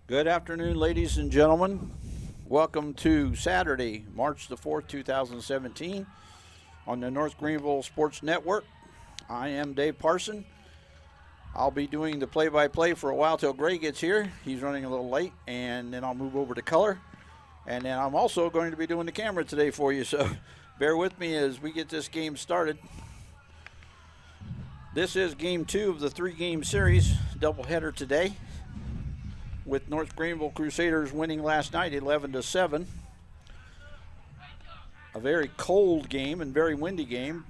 Good afternoon, ladies and gentlemen. Welcome to Saturday, March the 4th, 2017 on the North Greenville Sports Network. I am Dave Parson. I'll be doing the play-by-play for a while till Gray gets here. He's running a little late, and then I'll move over to color. And then I'm also going to be doing the camera today for you, so bear with me as we get this game started. This is game 2 of the 3-game series, doubleheader today, with North Greenville Crusaders winning last night 11-7. A very cold game and very windy game.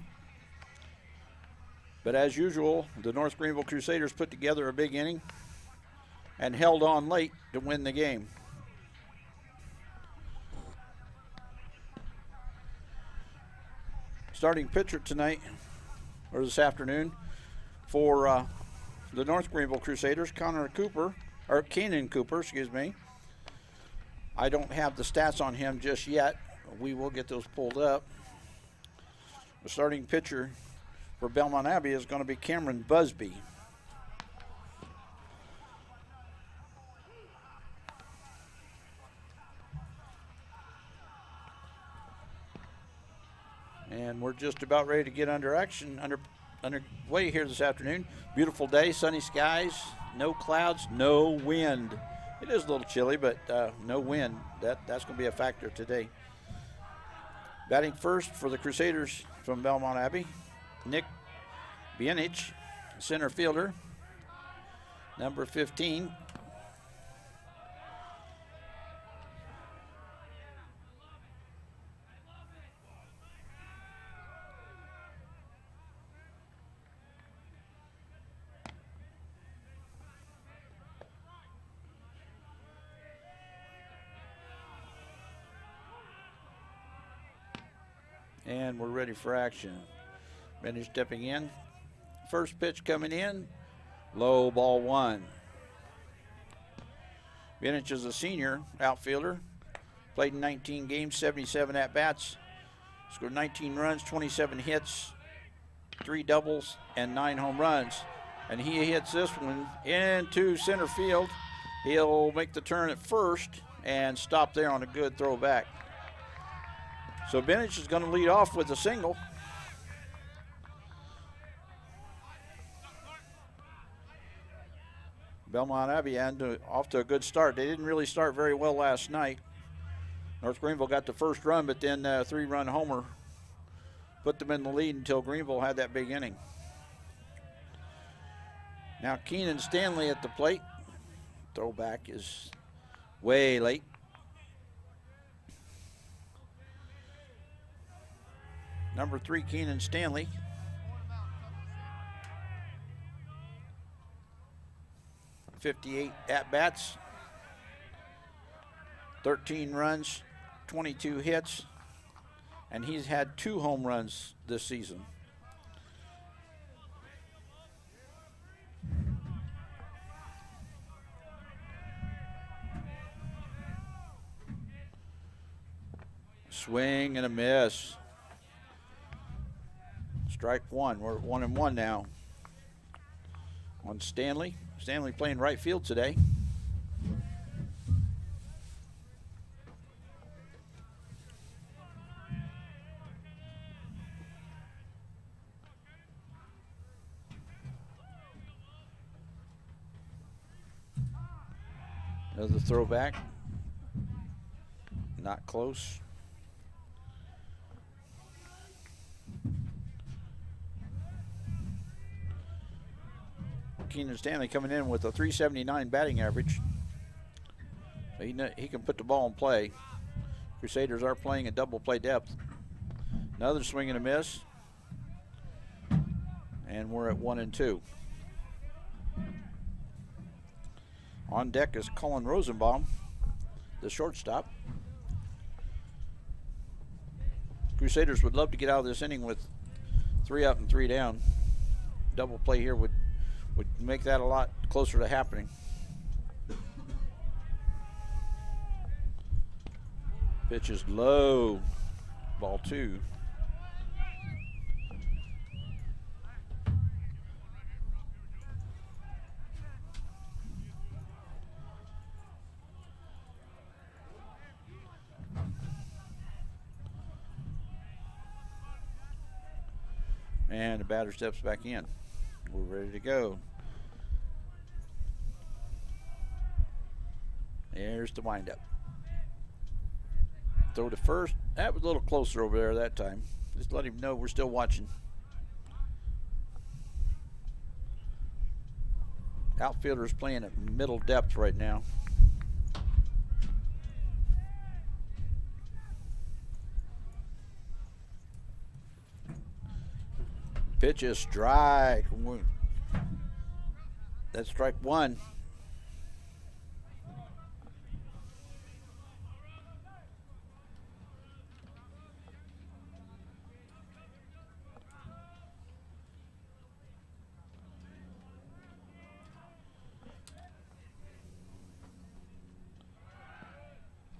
But as usual, the North Greenville Crusaders put together a big inning and held on late to win the game. Starting pitcher tonight, or this afternoon, for the North Greenville Crusaders, Kenan Cooper, excuse me. I don't have the stats on him just yet. We will get those pulled up. The starting pitcher for Belmont Abbey is going to be Cameron Busby. And we're just about ready to get underway here this afternoon. Beautiful day, sunny skies, no clouds, no wind. It is a little chilly, but no wind. That's going to be a factor today. Batting first for the Crusaders from Belmont Abbey, Nick Bienich, center fielder, number 15. And we're ready for action. Bienich stepping in. First pitch coming in, low, ball 1. Bienich is a senior outfielder, played in 19 games, 77 at-bats, scored 19 runs, 27 hits, 3 doubles, and 9 home runs. And he hits this one into center field. He'll make the turn at first and stop there on a good throw back. So Bienich is going to lead off with a single. Belmont Abbey off to a good start. They didn't really start very well last night. North Greenville got the first run, but then a 3-run homer put them in the lead until Greenville had that big inning. Now Kenan Stanley at the plate. Throwback is way late. Number 3, Kenan Stanley. .58 at-bats, 13 runs, 22 hits, and he's had 2 home runs this season. Swing and a miss. Strike 1. We're at 1-1 now on Stanley. Stanley playing right field today. Another throwback. Not close. Kenan Stanley coming in with a .379 batting average. So he can put the ball in play. Crusaders are playing a double play depth. Another swing and a miss. And we're at 1-2. On deck is Colin Rosenbaum, the shortstop. Crusaders would love to get out of this inning with 3 up and 3 down. Double play here would make that a lot closer to happening. Pitch is low, ball 2. And the batter steps back in. We're ready to go. There's the windup. Throw to first. That was a little closer over there that time. Just let him know we're still watching. Outfielder's playing at middle depth right now. Pitch is strike. That's strike one.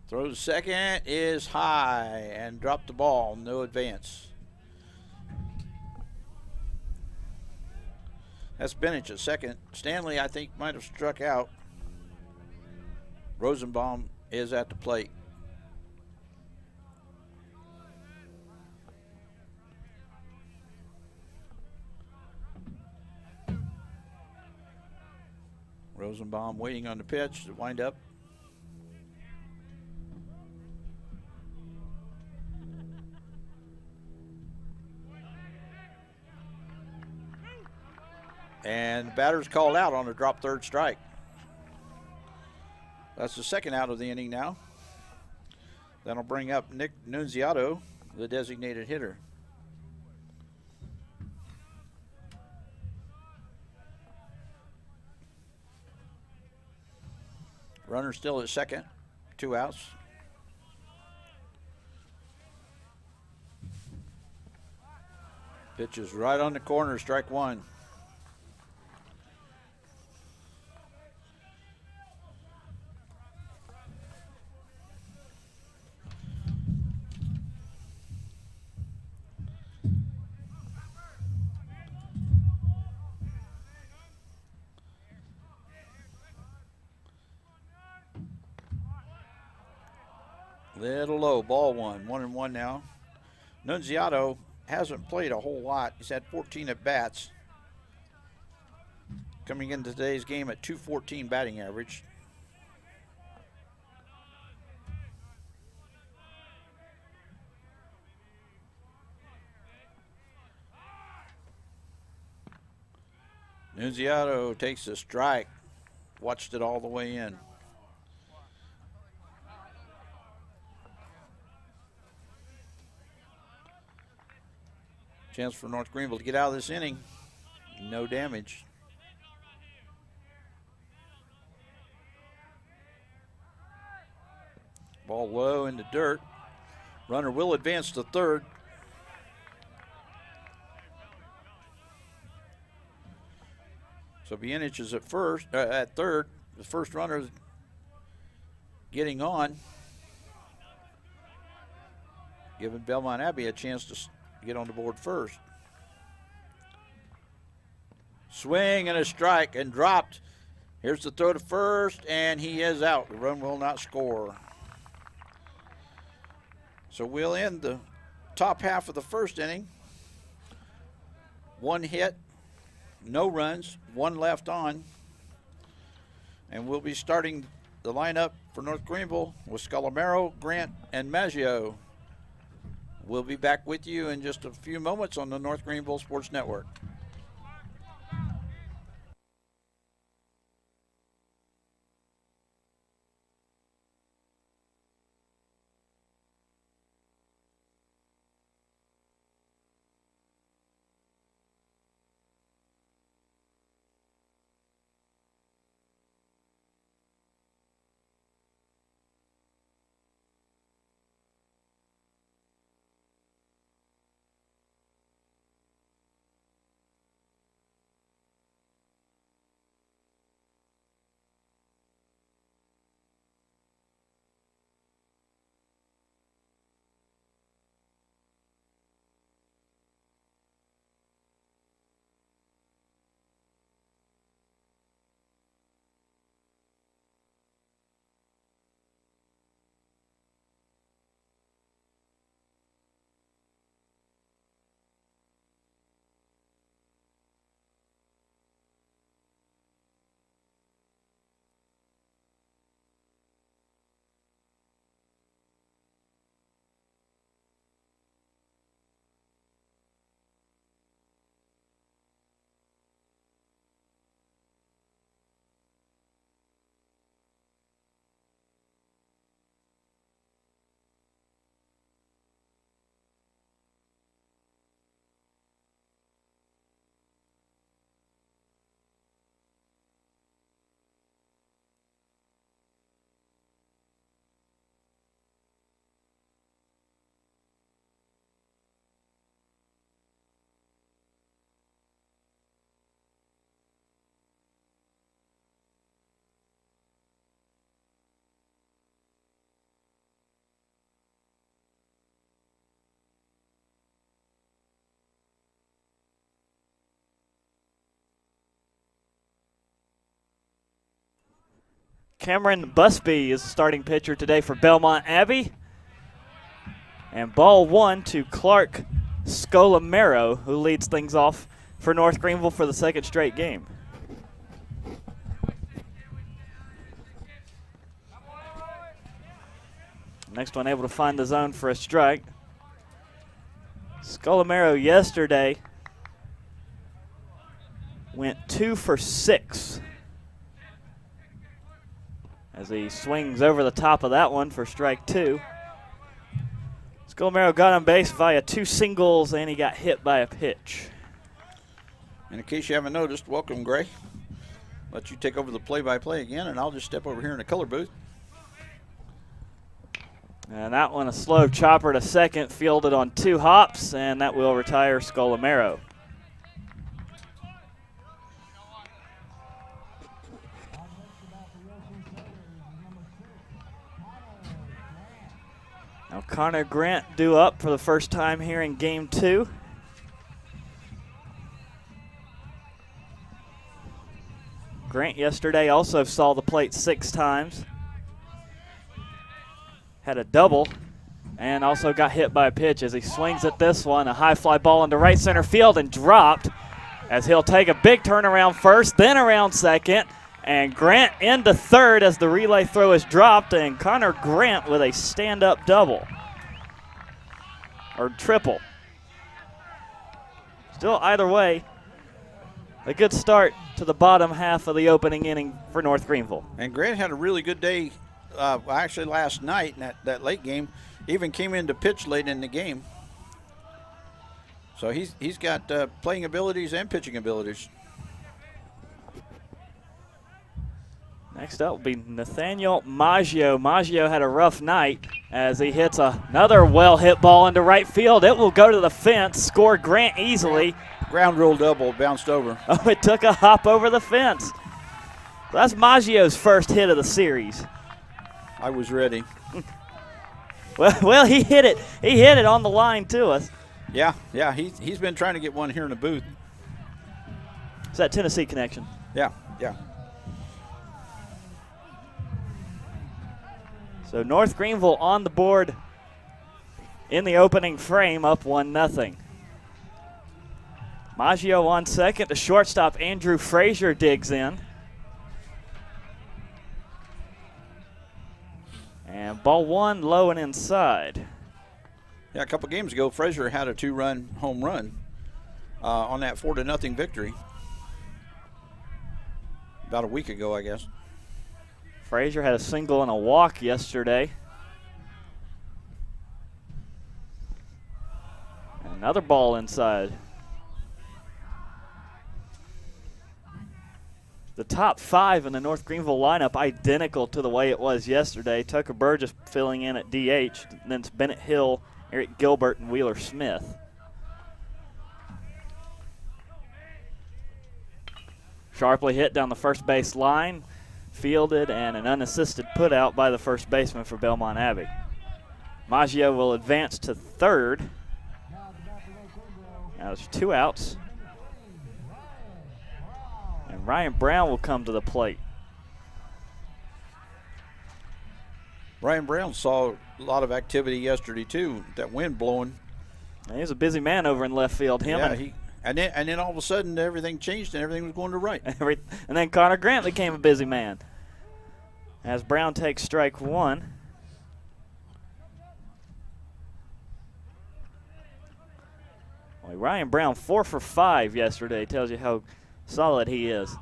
Throw to second is high and dropped the ball. No advance. That's Benich at second. Stanley, I think, might have struck out. Rosenbaum is at the plate. Rosenbaum waiting on the pitch to wind up. And the batter's called out on a drop third strike. That's the second out of the inning now. That'll bring up Nick Nunziato, the designated hitter. Runner still at second, 2 outs. Pitch is right on the corner, strike one. Little low, ball one, 1-1 now. Nunziato hasn't played a whole lot. He's had 14 at bats. Coming into today's game at .214 batting average. Nunziato takes a strike. Watched it all the way in. Chance for North Greenville to get out of this inning. No damage. Ball low in the dirt. Runner will advance to third. So Bienich is at third. The first runner getting on, giving Belmont Abbey a chance to get on the board first. Swing and a strike and dropped. Here's the throw to first, and he is out. The run will not score. So we'll end the top half of the first inning. 1 hit, no runs, 1 left on. And we'll be starting the lineup for North Greenville with Scalamero, Grant, and Maggio. We'll be back with you in just a few moments on the North Greenville Sports Network. Cameron Busby is the starting pitcher today for Belmont Abbey. And ball 1 to Clark Scolamero, who leads things off for North Greenville for the second straight game. Next one able to find the zone for a strike. Scolamero yesterday went 2 for 6 as he swings over the top of that one for strike 2. Scolamero got on base via 2 singles, and he got hit by a pitch. And in case you haven't noticed, welcome, Gray. Let you take over the play-by-play again, and I'll just step over here in the color booth. And that one a slow chopper to second, fielded on 2 hops, and that will retire Scolamero. Now Connor Grant due up for the first time here in game 2. Grant yesterday also saw the plate 6 times. Had a double and also got hit by a pitch as he swings at this one. A high fly ball into right center field and dropped as he'll take a big turn around first, then around second. And Grant into third as the relay throw is dropped, and Connor Grant with a stand-up double. Or triple. Still either way, a good start to the bottom half of the opening inning for North Greenville. And Grant had a really good day actually last night in that late game. Even came in to pitch late in the game. So he's got playing abilities and pitching abilities. Next up will be Nathanael Maggio. Maggio had a rough night as he hits another well-hit ball into right field. It will go to the fence, score Grant easily. Ground rule double, bounced over. Oh, it took a hop over the fence. That's Maggio's first hit of the series. I was ready. Well, he hit it. He hit it on the line to us. Yeah, he's been trying to get one here in the booth. It's that Tennessee connection. Yeah. So North Greenville on the board in the opening frame, up 1-0. Maggio on second. The shortstop, Andrew Frazier, digs in. And ball 1 low and inside. Yeah, a couple games ago, Frazier had a 2-run home run on that 4-0 victory. About a week ago, I guess. Frazier had a single and a walk yesterday. Another ball inside. The top 5 in the North Greenville lineup identical to the way it was yesterday. Tucker Burgess filling in at DH. And then it's Bennett Hill, Eric Gilbert, and Wheeler Smith. Sharply hit down the first base line. Fielded and an unassisted put out by the first baseman for Belmont Abbey. Maggio will advance to third. Now there's 2 outs. And Ryan Brown will come to the plate. Ryan Brown saw a lot of activity yesterday too. That wind blowing. And he's a busy man over in left field. And then all of a sudden everything changed and everything was going to right. And then Connor Grant became a busy man. As Brown takes strike 1. Well, Ryan Brown 4 for 5 yesterday. Tells you how solid he is.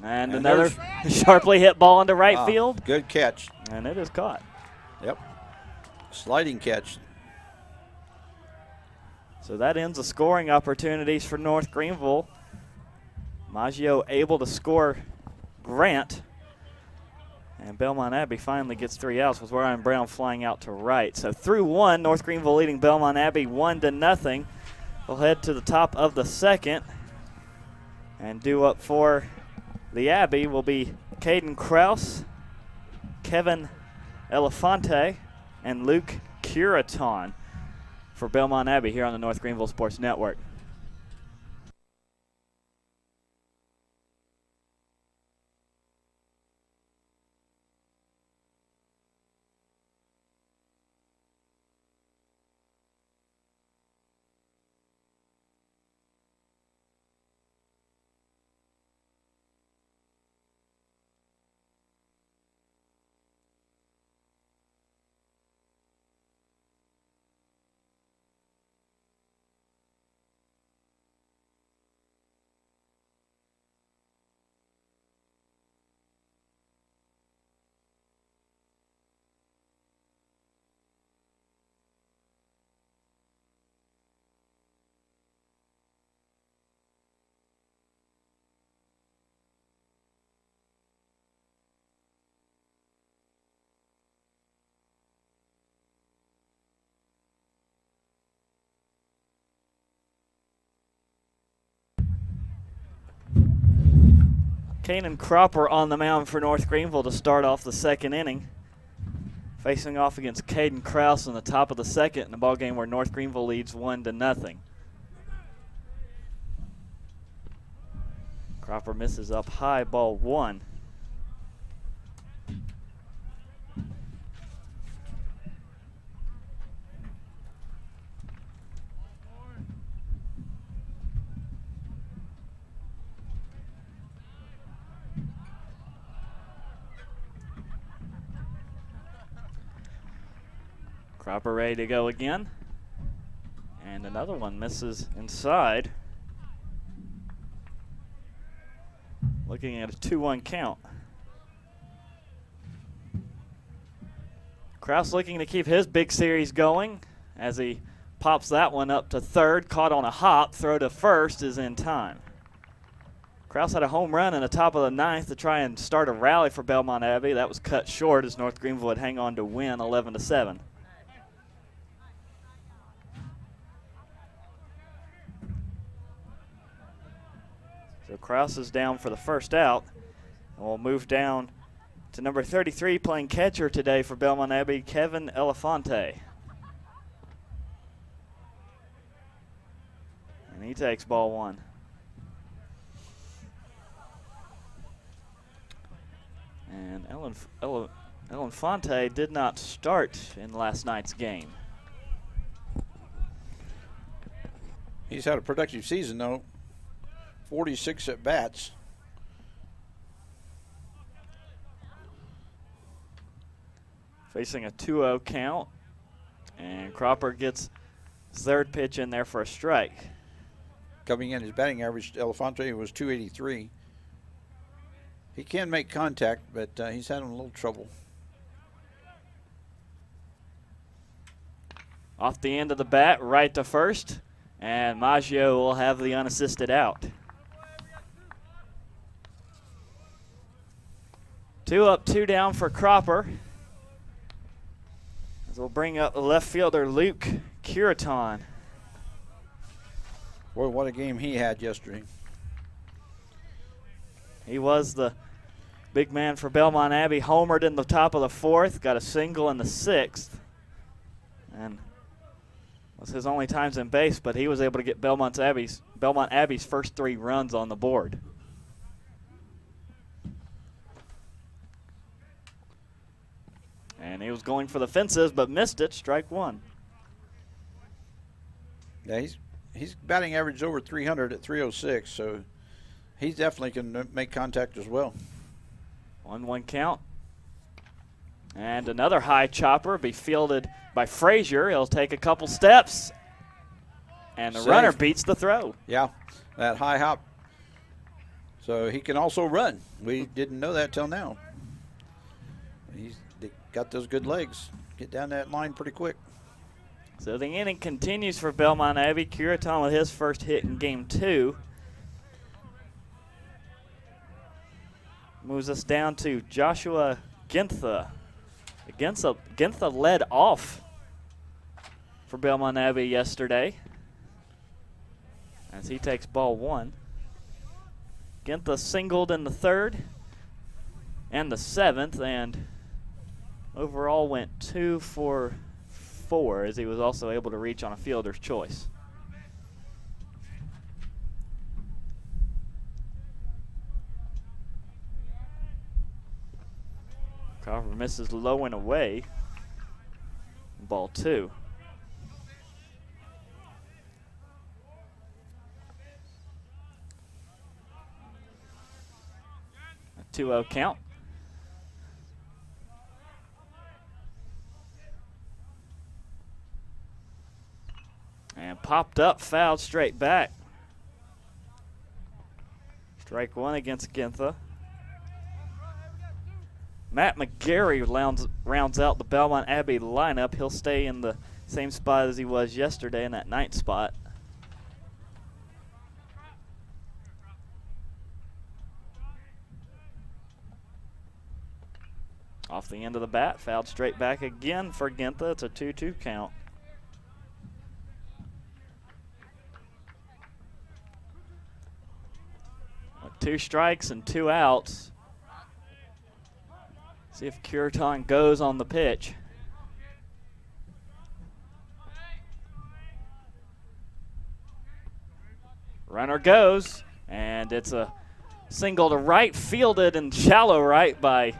And another sharply hit ball into right field. Good catch. And it is caught. Yep. Sliding catch. So that ends the scoring opportunities for North Greenville. Maggio able to score Grant. And Belmont Abbey finally gets 3 outs with Ryan Brown flying out to right. So through 1, North Greenville leading Belmont Abbey 1-0. We'll head to the top of the second. And due up for the Abbey will be Caden Kraus, Kevin Elefante, and Luke Curaton for Belmont Abbey here on the North Greenville Sports Network. Kenan Cropper on the mound for North Greenville to start off the second inning. Facing off against Caden Krause in the top of the second in a ball game where North Greenville leads 1-0. Cropper misses up high, ball one. Cropper ready to go again. And another one misses inside. Looking at a 2-1 count. Krause looking to keep his big series going as he pops that one up to third. Caught on a hop. Throw to first is in time. Krause had a home run in the top of the ninth to try and start a rally for Belmont Abbey. That was cut short as North Greenville would hang on to win 11-7. So Krause is down for the first out. And we'll move down to number 33 playing catcher today for Belmont Abbey, Kevin Elefante. And he takes ball one. And Elefante did not start in last night's game. He's had a productive season, though. 46 at bats. Facing a 2-0 count. And Cropper gets his third pitch in there for a strike. Coming in, his batting average, Elefante, was .283. He can make contact, but he's having a little trouble. Off the end of the bat, right to first. And Maggio will have the unassisted out. 2 up, 2 down for Cropper. As we'll bring up the left fielder, Luke Curiton. Boy, what a game he had yesterday. He was the big man for Belmont Abbey. Homered in the top of the fourth, got a single in the sixth. And was his only times in base, but he was able to get Belmont Abbey's first 3 runs on the board. And he was going for the fences, but missed it. Strike one. Yeah, he's batting average over 300 at 306, so he definitely can make contact as well. 1-1 count. And another high chopper be fielded by Frazier. He'll take a couple steps. And the runner beats the throw. Yeah, that high hop. So he can also run. We didn't know that till now. He's got those good legs. Get down that line pretty quick. So the inning continues for Belmont Abbey. Curiton with his first hit in game 2. Moves us down to Joshua Gintha. Gintha led off for Belmont Abbey yesterday as he takes ball one. Gintha singled in the third and the seventh, and overall went 2 for 4 as he was also able to reach on a fielder's choice. Cropper misses low and away. Ball 2. A 2-0 count. And popped up, fouled straight back. Strike one against Gintha. Matt McGarry rounds out the Belmont Abbey lineup. He'll stay in the same spot as he was yesterday in that ninth spot. Off the end of the bat, fouled straight back again for Gintha. It's a 2-2 count. A 2 strikes and 2 outs. See if Curiton goes on the pitch. Runner goes, and it's a single to right, fielded and shallow right by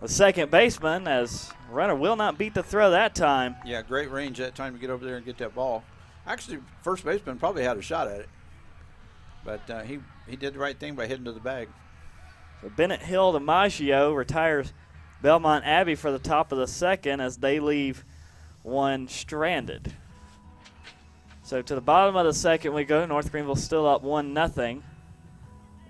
the second baseman, as runner will not beat the throw that time. Yeah, great range that time to get over there and get that ball. Actually, first baseman probably had a shot at it, but he did the right thing by hitting to the bag. So Bennett Hill to Maggio retires Belmont Abbey for the top of the second as they leave one stranded. So to the bottom of the second we go. North Greenville still up 1-0.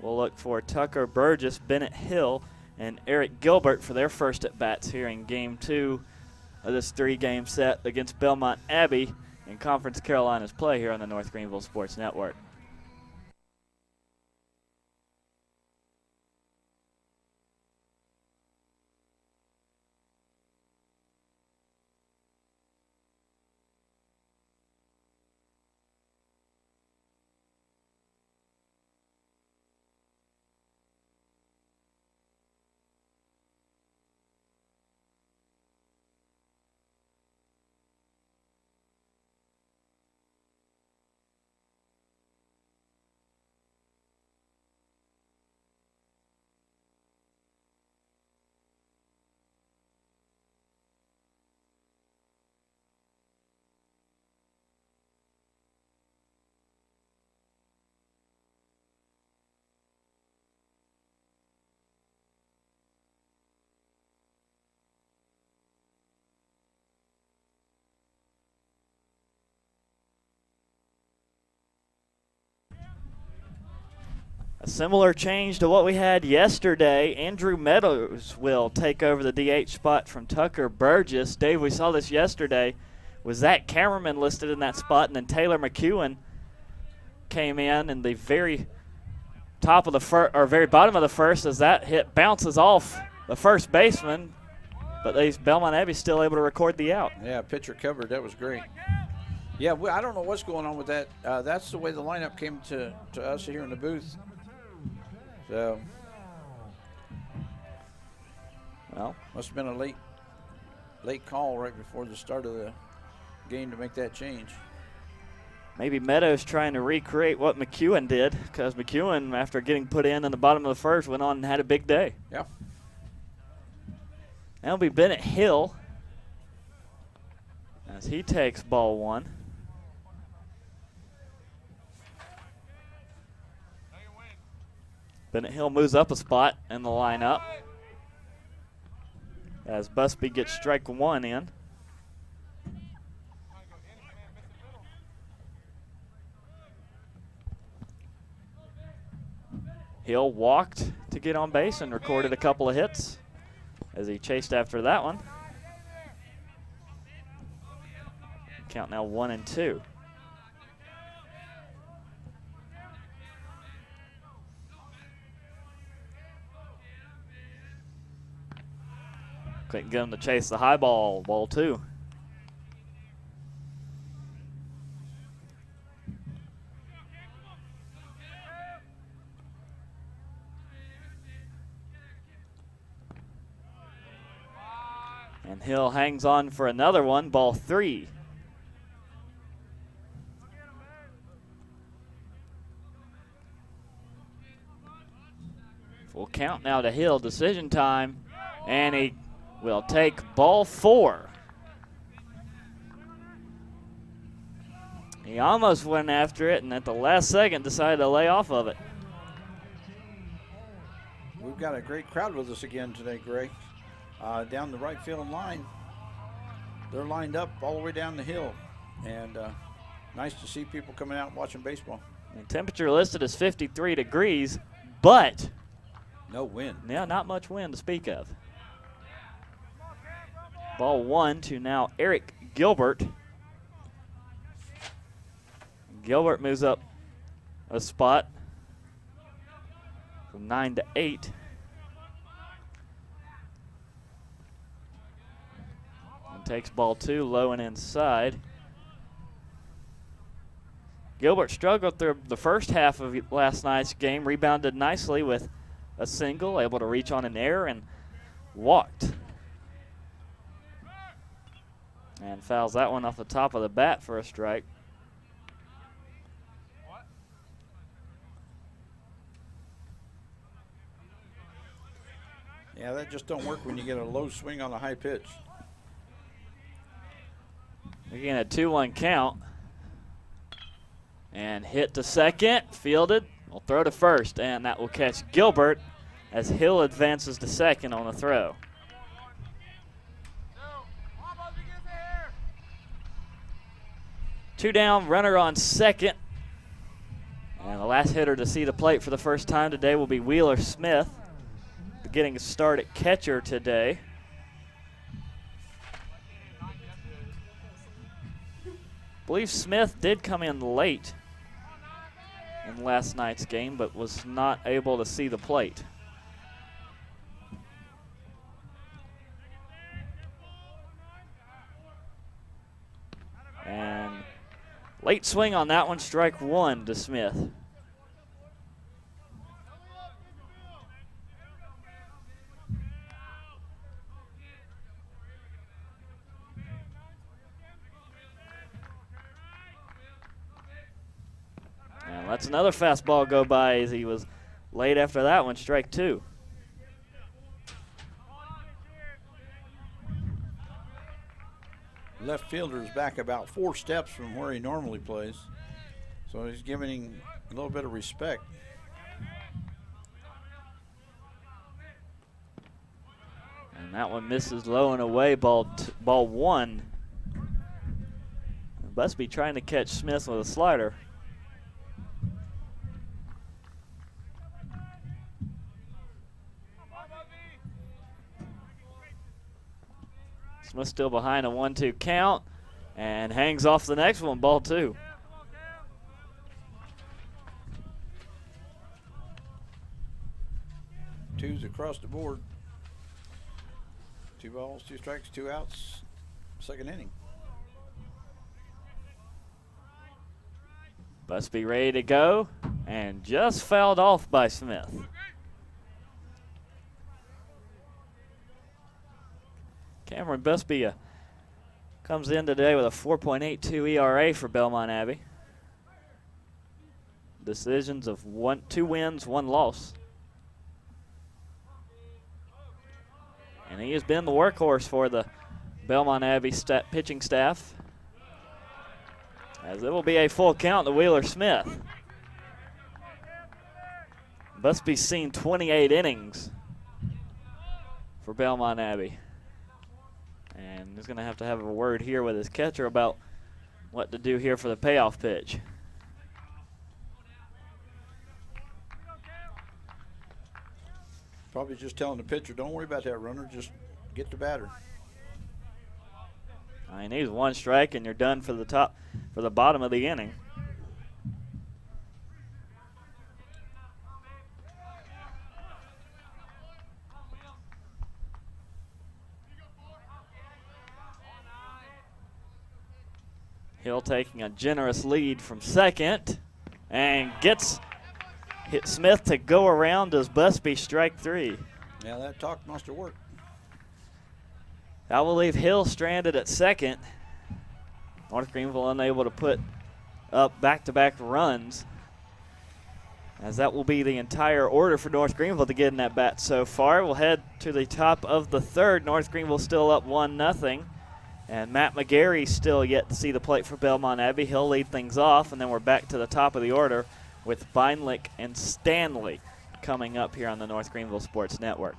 We'll look for Tucker Burgess, Bennett Hill, and Eric Gilbert for their first at-bats here in Game 2 of this 3-game set against Belmont Abbey in Conference Carolinas play here on the North Greenville Sports Network. A similar change to what we had yesterday. Andrew Meadows will take over the DH spot from Tucker Burgess. Dave, we saw this yesterday. Was Zach Cameraman listed in that spot, and then Taylor McEwen came in the very top of the first, or very bottom of the first, as that hit bounces off the first baseman. But Belmont Abbey's still able to record the out. Yeah, pitcher covered. That was great. Yeah, I don't know what's going on with that. That's the way the lineup came to us here in the booth. So, well, must have been a late call right before the start of the game to make that change. Maybe Meadows trying to recreate what McEwen did, because McEwen, after getting put in the bottom of the first, went on and had a big day. Yeah. That'll be Bennett Hill as he takes ball 1. Bennett Hill moves up a spot in the lineup as Busby gets strike 1 in. Hill walked to get on base and recorded a couple of hits as he chased after that one. Count now 1-2. Couldn't get him to chase the high ball, ball 2. And Hill hangs on for another one, ball 3. Full count now to Hill, decision time, and he will take ball 4. He almost went after it, and at the last second decided to lay off of it. We've got a great crowd with us again today, Gray. Down the right field line, they're lined up all the way down the hill, and nice to see people coming out and watching baseball. And temperature listed as 53 degrees, but no wind. Yeah, not much wind to speak of. Ball 1 to now Eric Gilbert. Gilbert moves up a spot from 9 to 8. And takes ball 2 low and inside. Gilbert struggled through the first half of last night's game, rebounded nicely with a single, able to reach on an error and walked. And fouls that one off the top of the bat for a strike. Yeah, that just don't work when you get a low swing on a high pitch. Again, a 2-1 count. And hit to second, fielded, will throw to first, and that will catch Gilbert as Hill advances to second on the throw. Two down, runner on second. And the last hitter to see the plate for the first time today will be Wheeler Smith, getting a start at catcher today. I believe Smith did come in late in last night's game, but was not able to see the plate. And late swing on that one, strike one to Smith. And that's another fastball go by as he was late after that one, strike two. Left fielder is back about 4 steps from where he normally plays, so he's giving him a little bit of respect. And that one misses low and away, ball one. Busby trying to catch Smith with a slider. Smith still behind a 1-2 count and hangs off the next one, ball two. Twos across the board. 2 balls, 2 strikes, 2 outs, second inning. Busby ready to go and just fouled off by Smith. Cameron Busby comes in today with a 4.82 ERA for Belmont Abbey. Decisions of 2 wins, 1 loss. And he has been the workhorse for the Belmont Abbey pitching staff, as it will be a full count to Wheeler Smith. Busby's seen 28 innings for Belmont Abbey. And he's going to have a word here with his catcher about what to do here for the payoff pitch. Probably just telling the pitcher, don't worry about that runner, just get the batter. He needs 1 strike and you're done for the bottom of the inning. Hill taking a generous lead from second and gets Smith to go around as Busby strike 3. Yeah, that talk must have worked. I will leave Hill stranded at second. North Greenville unable to put up back-to-back runs, as that will be the entire order for North Greenville to get in that bat so far. We'll head to the top of the third. North Greenville still up 1-0. And Matt McGarry still yet to see the plate for Belmont Abbey. He'll lead things off, and then we're back to the top of the order with Beinlich and Stanley coming up here on the North Greenville Sports Network.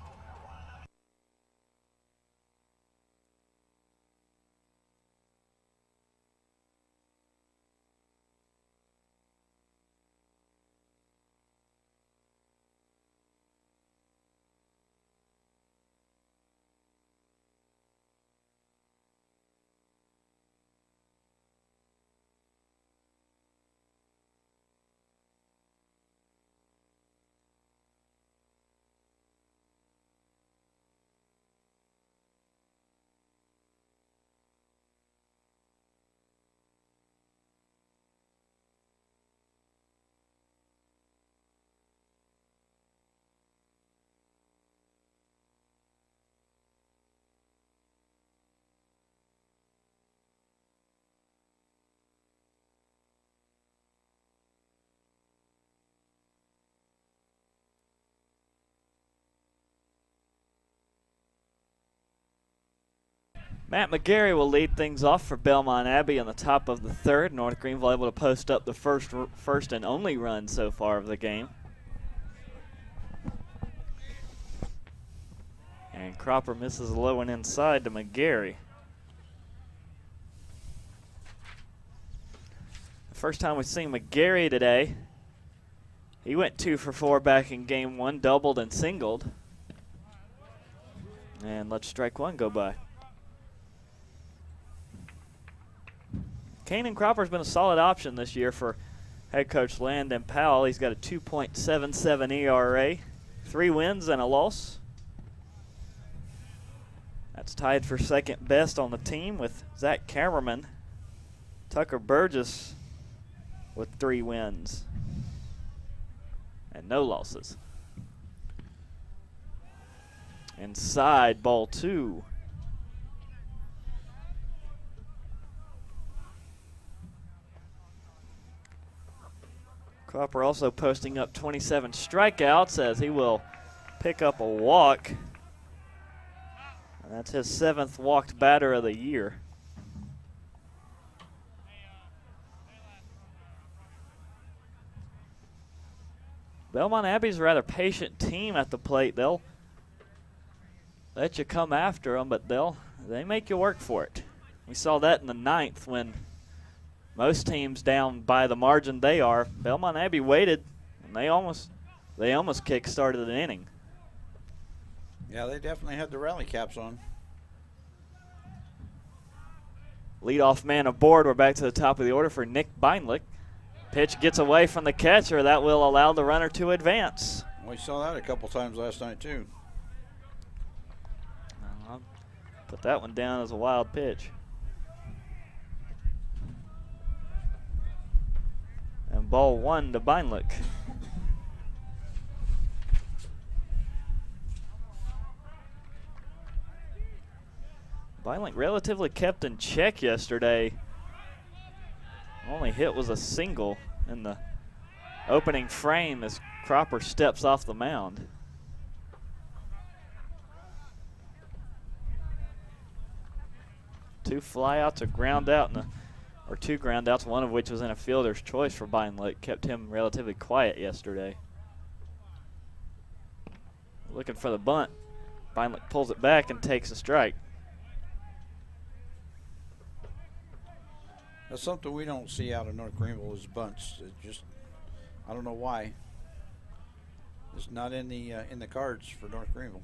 Matt McGarry will lead things off for Belmont Abbey on the top of the third. North Greenville able to post up the first and only run so far of the game. And Cropper misses a low one inside to McGarry. The first time we've seen McGarry today, he went 2 for 4 back in game 1, doubled and singled. And let strike one go by. Kenan Cropper's been a solid option this year for head coach Landon Powell. He's got a 2.77 ERA, 3 wins and a loss. That's tied for second best on the team with Zach Cameraman. Tucker Burgess with 3 wins and no losses. Inside, ball 2. Cropper also posting up 27 strikeouts as he will pick up a walk. And that's his 7th walked batter of the year. Belmont Abbey's a rather patient team at the plate. They'll let you come after them, but they make you work for it. We saw that in the 9th when most teams down by the margin they are. Belmont Abbey waited, and they almost kick-started an inning. Yeah, they definitely had the rally caps on. Leadoff man aboard. We're back to the top of the order for Nick Beinlich. Pitch gets away from the catcher. That will allow the runner to advance. We saw that a couple times last night, too. I'll put that one down as a wild pitch. And ball 1 to Beinlich. Beinlich relatively kept in check yesterday. Only hit was a single in the opening frame as Cropper steps off the mound. Two flyouts, a ground out, or 2 ground outs, one of which was in a fielder's choice for Beinlich. Kept him relatively quiet yesterday. Looking for the bunt. Beinlich pulls it back and takes a strike. That's something we don't see out of North Greenville is bunts. It just, I don't know why. It's not in the cards for North Greenville.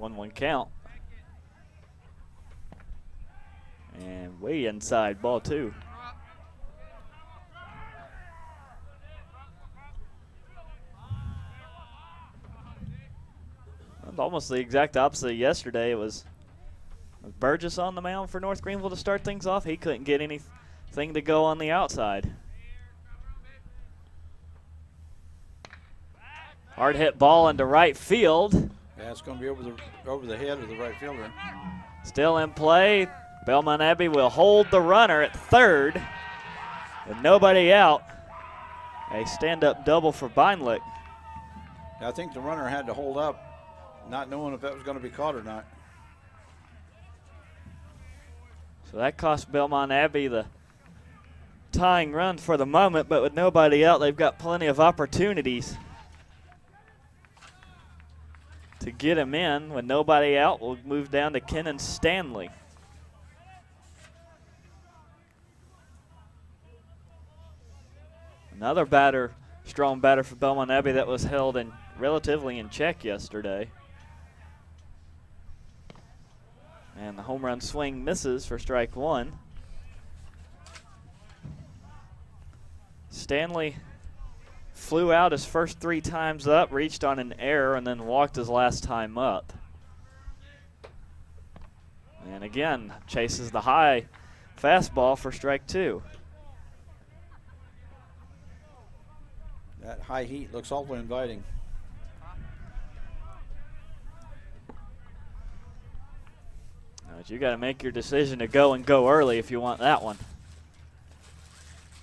1-1 count. And way inside, ball 2. Almost the exact opposite of yesterday. It was Burgess on the mound for North Greenville to start things off. He couldn't get anything to go on the outside. Hard hit ball into right field. Yeah, it's going to be over the head of the right fielder. Still in play. Belmont Abbey will hold the runner at third with nobody out. A stand-up double for Beinlich. I think the runner had to hold up, not knowing if that was going to be caught or not. So that cost Belmont Abbey the tying run for the moment, but with nobody out, they've got plenty of opportunities to get him in. With nobody out, we'll move down to Kenan Stanley. Another batter, strong batter for Belmont Abbey that was held relatively in check yesterday. And the home run swing misses for strike 1. Stanley flew out his first 3 times up, reached on an error, and then walked his last time up. And again, chases the high fastball for strike 2. That high heat looks awfully inviting. But you got to make your decision to go early if you want that one.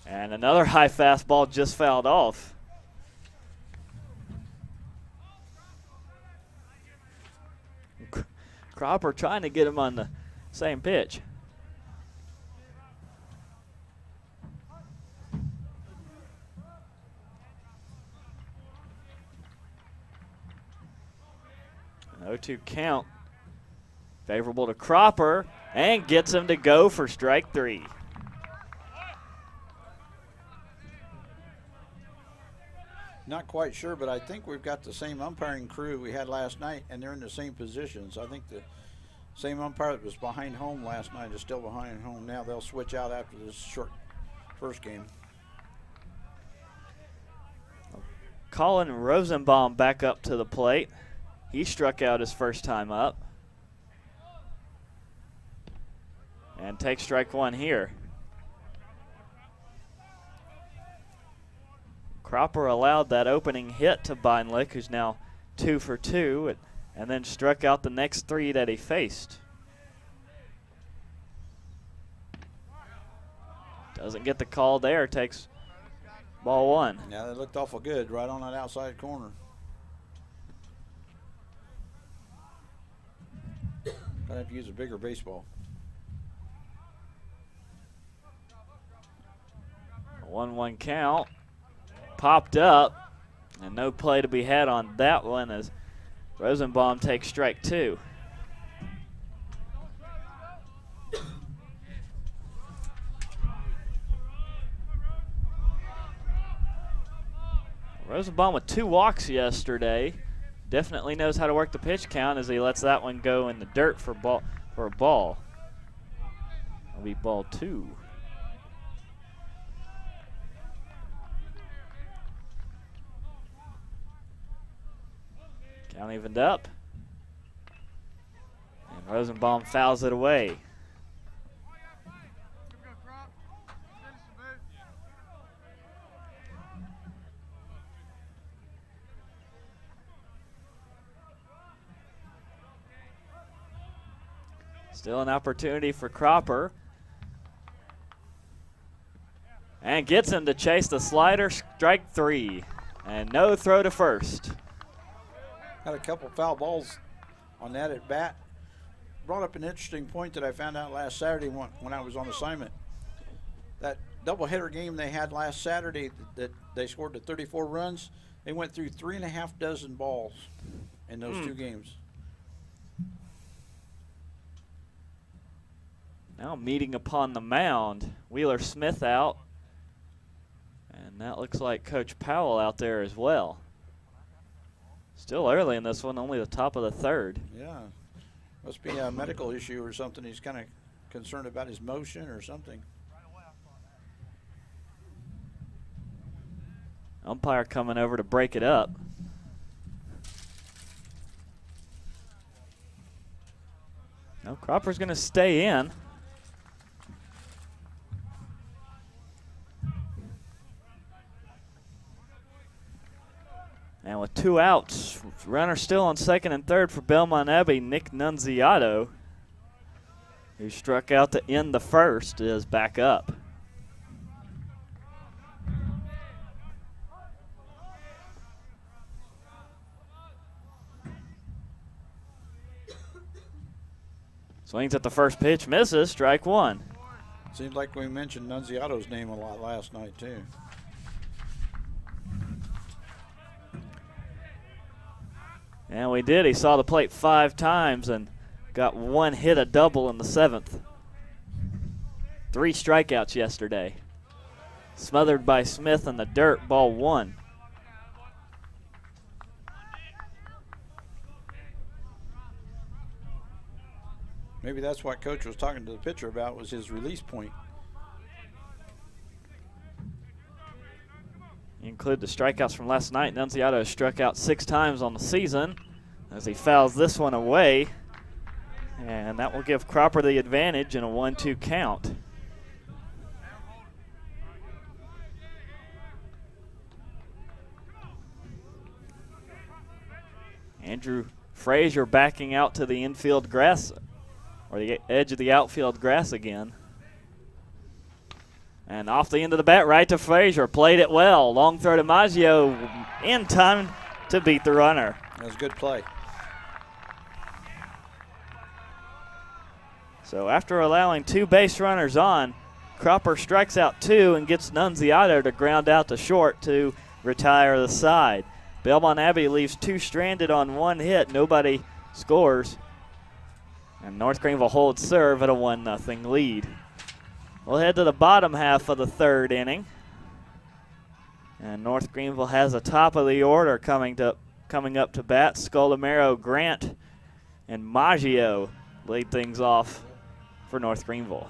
And another high fastball just fouled off. Cropper trying to get him on the same pitch. An 0-2 count. Favorable to Cropper, and gets him to go for strike 3. Not quite sure, but I think we've got the same umpiring crew we had last night, and they're in the same positions. I think the same umpire that was behind home last night is still behind home now. They'll switch out after this short first game. Colin Rosenbaum back up to the plate. He struck out his first time up. And takes strike 1 here. Cropper allowed that opening hit to Beinlich, who's now 2 for 2, and then struck out the next 3 that he faced. Doesn't get the call there, takes ball 1. Yeah, that looked awful good right on that outside corner. Gonna have to use a bigger baseball. 1-1 count. Popped up, and no play to be had on that one as Rosenbaum takes strike 2. Rosenbaum with 2 walks yesterday. Definitely knows how to work the pitch count as he lets that one go in the dirt for a ball. It'll be ball 2. Count evened up. And Rosenbaum fouls it away. Still an opportunity for Cropper. And gets him to chase the slider, strike 3. And no throw to first. Had a couple foul balls on that at bat. Brought up an interesting point that I found out last Saturday when I was on assignment. That doubleheader game they had last Saturday that they scored the 34 runs, they went through 3.5 dozen balls in those 2 games. Now meeting upon the mound, Wheeler Smith out. And that looks like Coach Powell out there as well. Still early in this one, only the top of the 3rd. Yeah, must be a medical issue or something. He's kind of concerned about his motion or something. Umpire coming over to break it up. No, Cropper's going to stay in. And with 2 outs, runner still on 2nd and 3rd for Belmont Abbey, Nick Nunziato, who struck out to end the 1st, is back up. Swings at the first pitch, misses, strike 1. Seems like we mentioned Nunziato's name a lot last night, too. And we did. He saw the plate 5 times and got 1 hit, a double in the 7th. 3 strikeouts yesterday. Smothered by Smith in the dirt, ball 1. Maybe that's what Coach was talking to the pitcher about, was his release point. You include the strikeouts from last night. Nunziato struck out 6 times on the season as he fouls this one away. And that will give Cropper the advantage in a 1-2 count. Andrew Frazier backing out to the infield grass, or the edge of the outfield grass again. And off the end of the bat, right to Frazier. Played it well. Long throw to Maggio in time to beat the runner. That was a good play. So after allowing 2 base runners on, Cropper strikes out 2 and gets Nunziato to ground out to short to retire the side. Belmont Abbey leaves 2 stranded on 1 hit. Nobody scores. And North Greenville holds serve at a 1-0 lead. We'll head to the bottom half of the 3rd inning. And North Greenville has a top of the order coming up to bat. Scolamero, Grant, and Maggio lead things off for North Greenville.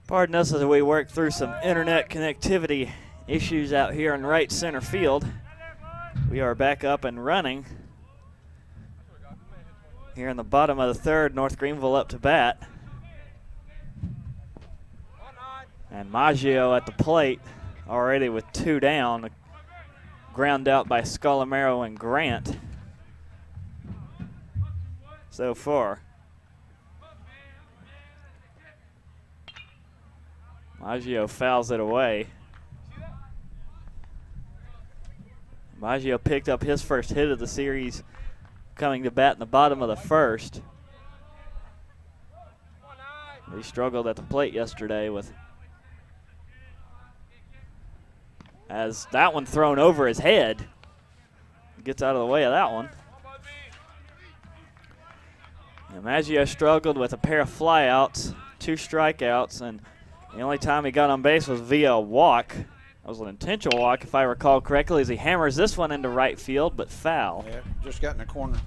Pardon us as we work through some internet connectivity issues out here in right center field. We are back up and running. Here in the bottom of the 3rd, North Greenville up to bat. And Maggio at the plate already with 2 down. Ground out by Scolamero and Grant so far. Maggio fouls it away. Maggio picked up his first hit of the series coming to bat in the bottom of the 1st. He struggled at the plate yesterday with as that one thrown over his head. Gets out of the way of that one. And Maggio struggled with a pair of flyouts, 2 strikeouts, and the only time he got on base was via a walk. That was an intentional walk, if I recall correctly, as he hammers this one into right field, but foul. Yeah, just got in the corner.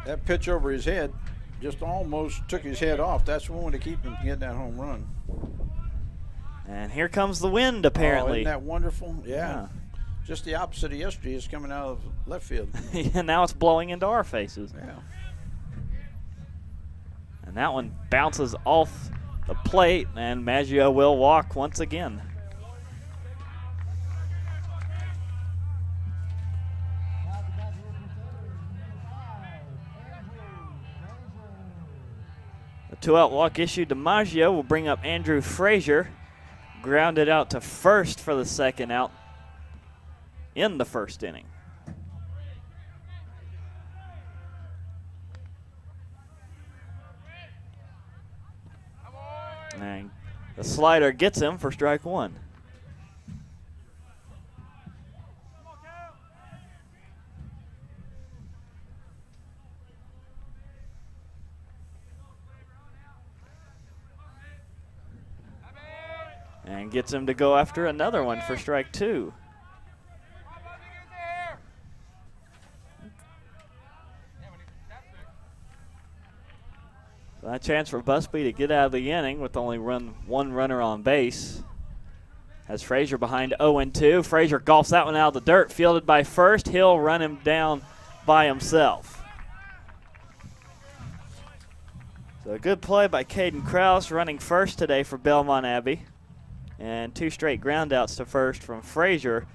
That pitch over his head just almost took his head off. That's the one to keep him from getting that home run. And here comes the wind, apparently. Oh, isn't that wonderful? Yeah. Just the opposite of yesterday. It's coming out of left field. And now it's blowing into our faces. Yeah. And that one bounces off the plate, and Maggio will walk once again. The 2-out walk issued to Maggio will bring up Andrew Frazier. Grounded out to first for the 2nd out in the 1st inning. And the slider gets him for strike 1. And gets him to go after another one for strike 2. So that chance for Busby to get out of the inning with only one runner on base. Has Frazier behind 0-2. Frazier golfs that one out of the dirt, fielded by first. He'll run him down by himself. So a good play by Caden Krause, running first today for Belmont Abbey. And 2 straight groundouts to first from Frazier.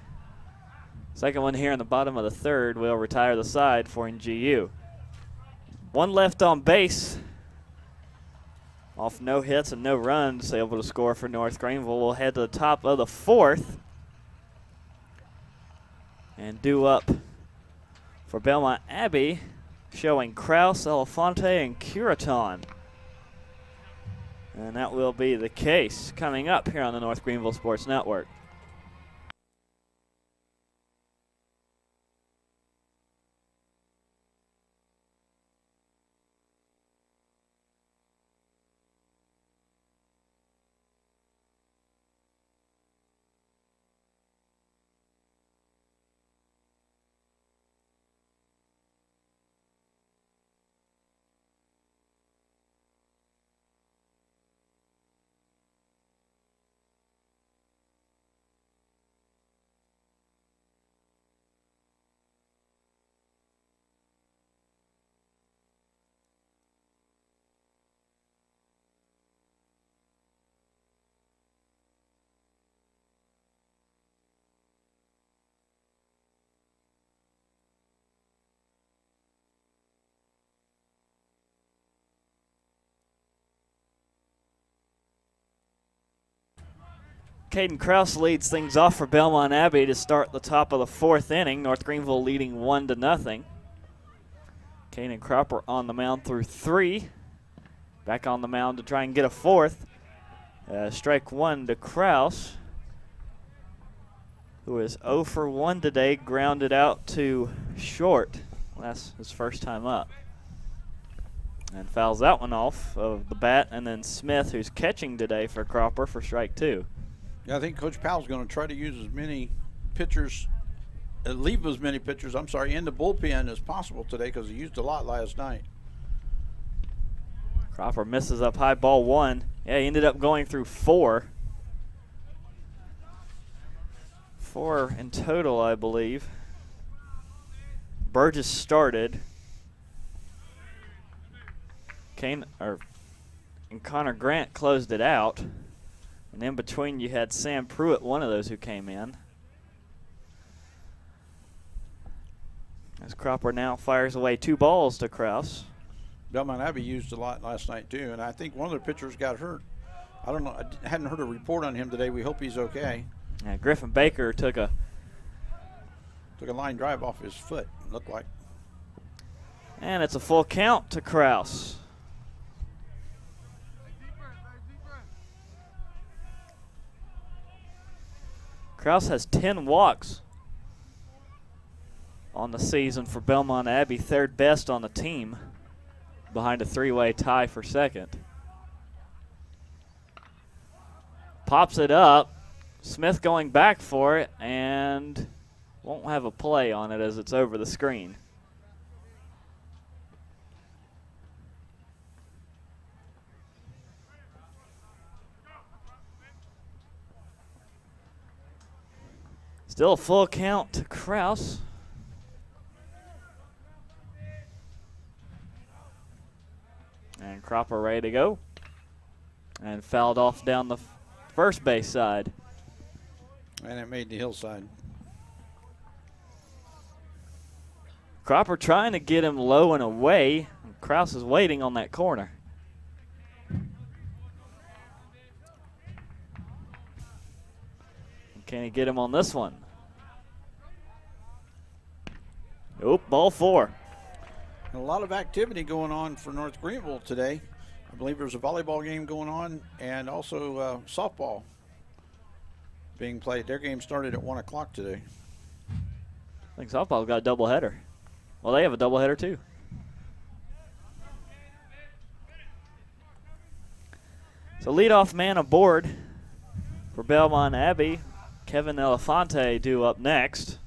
Second one here in the bottom of the third will retire the side for NGU. 1 left on base. Off no hits and no runs, able to score for North Greenville. We'll head to the top of the 4th. And due up for Belmont Abbey, showing Krause, Elefante, and Curiton. And that will be the case coming up here on the North Greenville Sports Network. Caden Krause leads things off for Belmont Abbey to start the top of the 4th inning. North Greenville leading 1-0. Kanan Cropper on the mound through 3. Back on the mound to try and get a 4th. Strike 1 to Krause, who is 0 for 1 today, grounded out to short. That's his first time up. And fouls that one off of the bat. And then Smith, who's catching today for Cropper, for strike 2. Yeah, I think Coach Powell's going to try to use as many pitchers, leave as many pitchers, in the bullpen as possible today because he used a lot last night. Cropper misses up high, ball 1. Yeah, he ended up going through 4. 4 in total, I believe. Burgess started. And Connor Grant closed it out. And in between you had Sam Pruitt, one of those who came in. As Cropper now fires away 2 balls to Krause. Belmont Abbey used a lot last night too, and I think one of their pitchers got hurt. I don't know. I hadn't heard a report on him today. We hope he's okay. Yeah, Griffin Baker took a line drive off his foot, looked like. And it's a full count to Krause. Krause has 10 walks on the season for Belmont Abbey, 3rd best on the team, behind a 3-way tie for 2nd. Pops it up. Smith going back for it and won't have a play on it as it's over the screen. Still a full count to Krause. And Cropper ready to go. And fouled off down the first base side. And it made the hillside. Cropper trying to get him low and away. Krause is waiting on that corner. Can he get him on this one? Nope, ball 4. A lot of activity going on for North Greenville today. I believe there's a volleyball game going on and also softball being played. Their game started at 1 o'clock today. I think softball got a doubleheader. Well, they have a doubleheader too. So leadoff man aboard for Belmont Abbey. Kevin Elefante due up next.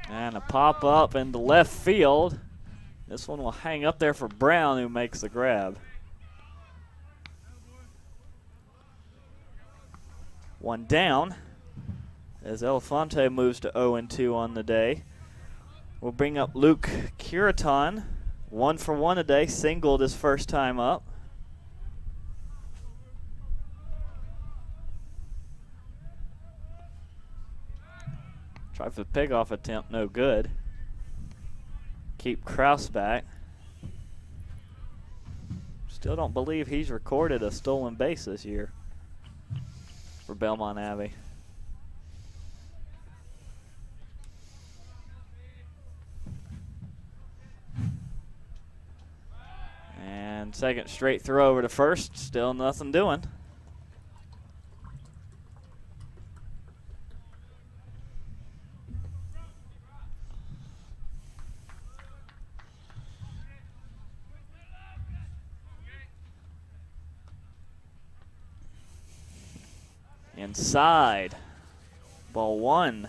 And a pop up into left field. This one will hang up there for Braun, who makes the grab. 1 down as Elefante moves to 0-2 on the day. We'll bring up Luke Curiton, 1 for 1 today, singled his first time up. Try for the pickoff attempt, no good. Keep Kraus back. Still don't believe he's recorded a stolen base this year for Belmont Abbey. And second straight throw over to first, still nothing doing. Inside. Ball 1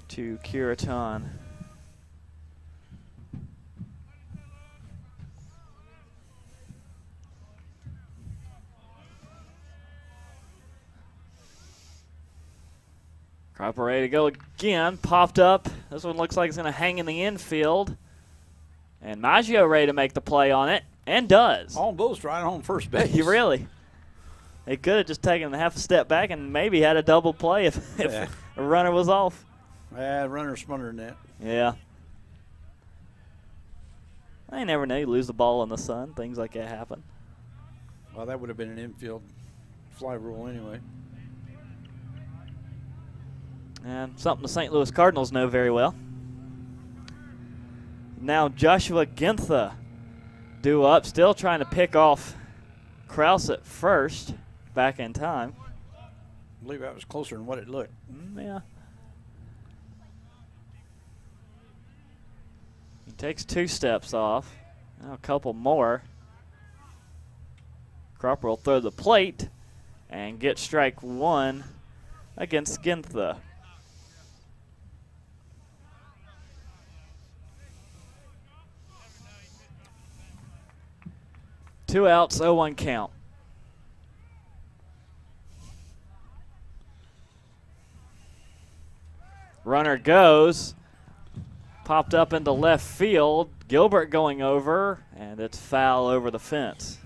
to Curitan. Cropper ready to go again. Popped up. This one looks like it's going to hang in the infield. And Maggio ready to make the play on it. And does. Almost right on first base. You really? They could have just taken half a step back and maybe had a double play if a runner was off. Yeah, runner's smarter than that. Yeah. I never know. You lose the ball in the sun. Things like that happen. Well, that would have been an infield fly rule anyway. And something the St. Louis Cardinals know very well. Now Joshua Gintha due up, still trying to pick off Kraus at first, back in time. I believe that was closer than what it looked. Yeah. He takes 2 steps off. Now a couple more. Cropper will throw the plate and get strike 1 against Gintha. Two outs, 0-1 count. Runner goes. Popped up into left field. Gilbert going over, and it's foul over the fence.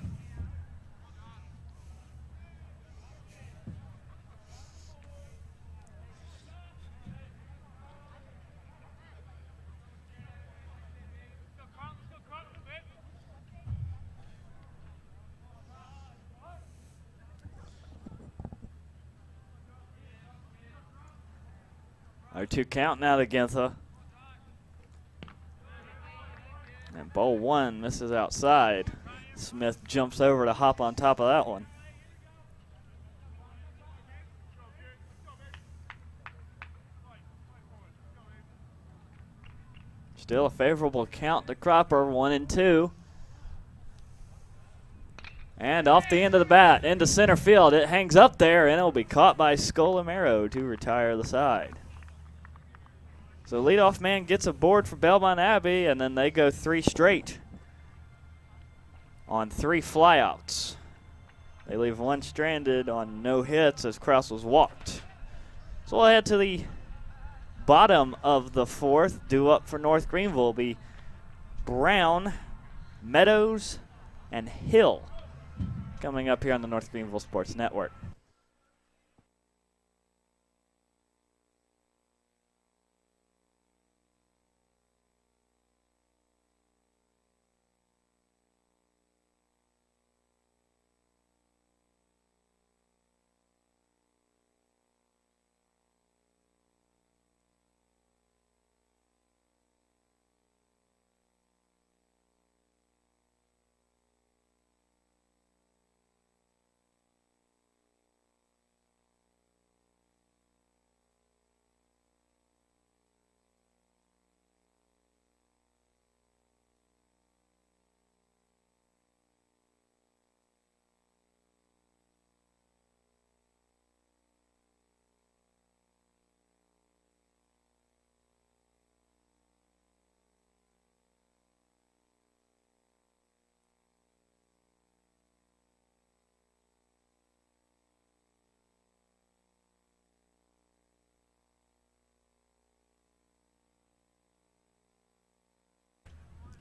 Our 2 count now to Gintha. And ball 1 misses outside. Smith jumps over to hop on top of that one. Still a favorable count to Cropper, 1-2. And off the end of the bat, into center field. It hangs up there, and it'll be caught by Scolamero to retire the side. So leadoff man gets a board for Belmont Abbey, and then they go 3 straight on 3 flyouts. They leave 1 stranded on no hits as Kraus was walked. So we'll head to the bottom of the 4th. Due up for North Greenville will be Braun, Meadows, and Hill coming up here on the North Greenville Sports Network.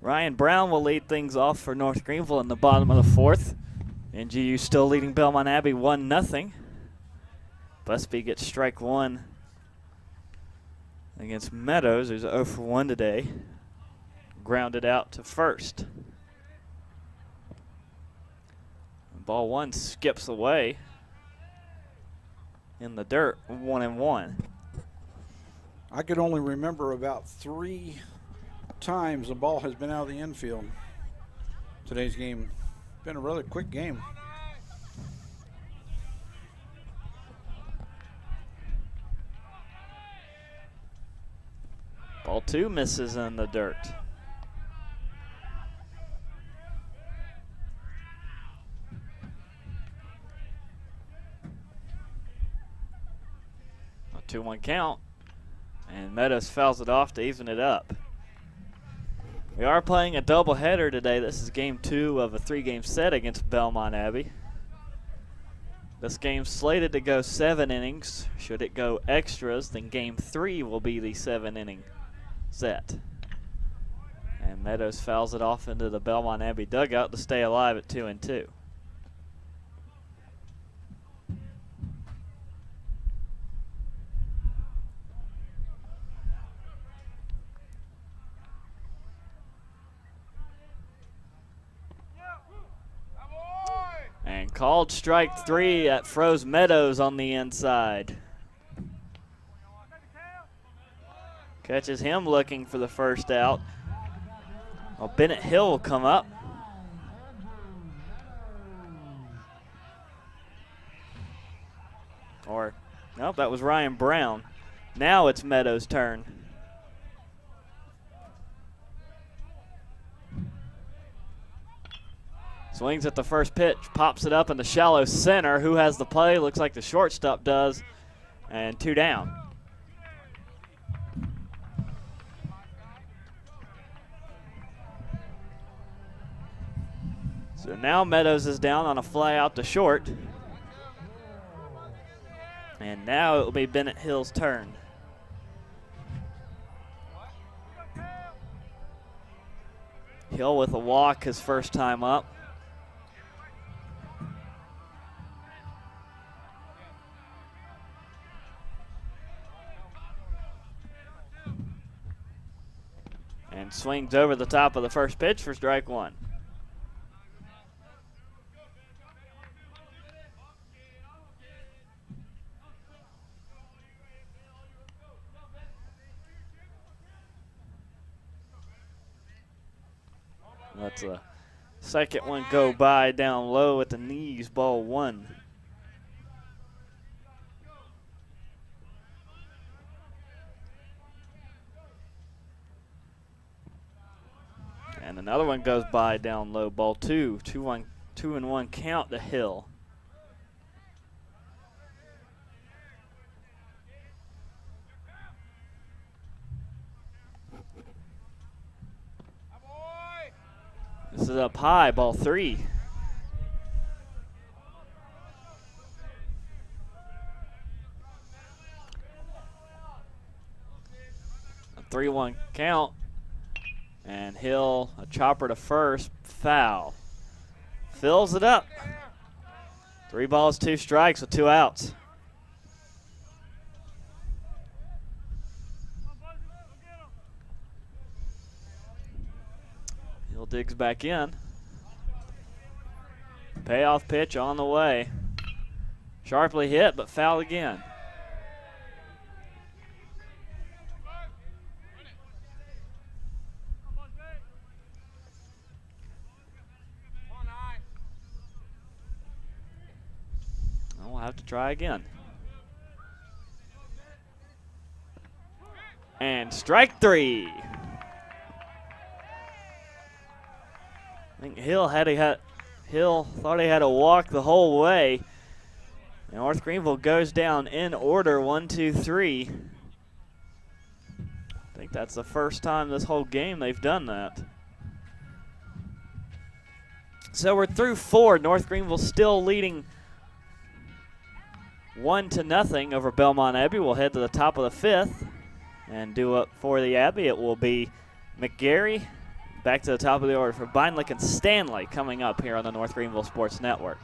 Ryan Brown will lead things off for North Greenville in the bottom of the fourth. NGU still leading Belmont Abbey 1-0. Busby gets strike one against Meadows, who's 0 for 1 today. Grounded out to first. Ball one skips away in the dirt, 1-1. I could only remember about 3 times the ball has been out of the infield today's game. Been a rather quick game. Ball two misses in the dirt. A 2-1 count, and Meadows fouls it off to even it up. We are playing a doubleheader today. This is game 2 of a 3-game set against Belmont Abbey. This game's slated to go 7 innings. Should it go extras, then game 3 will be the 7-inning set. And Meadows fouls it off into the Belmont Abbey dugout to stay alive at 2-2. And called strike 3 at Froze Meadows on the inside. Catches him looking for the first out. Well, Bennett Hill will come up. Or, nope, that was Ryan Brown. Now it's Meadows' turn. Swings at the first pitch, pops it up in the shallow center. Who has the play? Looks like the shortstop does. And 2 down. So now Meadows is down on a fly out to short. And now it will be Bennett Hill's turn. Hill with a walk his first time up. And swings over the top of the first pitch for strike 1. That's a second one go by down low at the knees, ball 1. And another one goes by down low, ball 2. 2-1 count to Hill. This is up high, ball 3. A 3-1 count. And Hill, a chopper to first, foul. Fills it up. 3 balls, 2 strikes with 2 outs. Hill digs back in. Payoff pitch on the way. Sharply hit, but foul again. We'll have to try again. And strike 3. I think Hill thought he had to walk the whole way. And North Greenville goes down in order, 1, 2, 3. I think that's the first time this whole game they've done that. So we're through 4. North Greenville still leading 1-0 over Belmont Abbey. We'll head to the top of the 5th and do up for the Abbey. It will be McGarry, back to the top of the order for Beinlich and Stanley coming up here on the North Greenville Sports Network.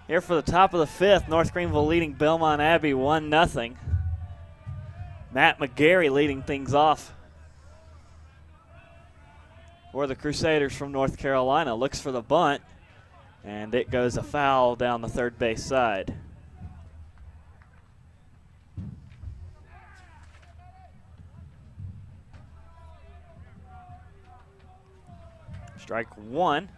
Here for the top of the fifth, North Greenville leading Belmont Abbey 1-0. Matt McGarry leading things off for the Crusaders from North Carolina. Looks for the bunt, and it goes a foul down the third base side. Strike one.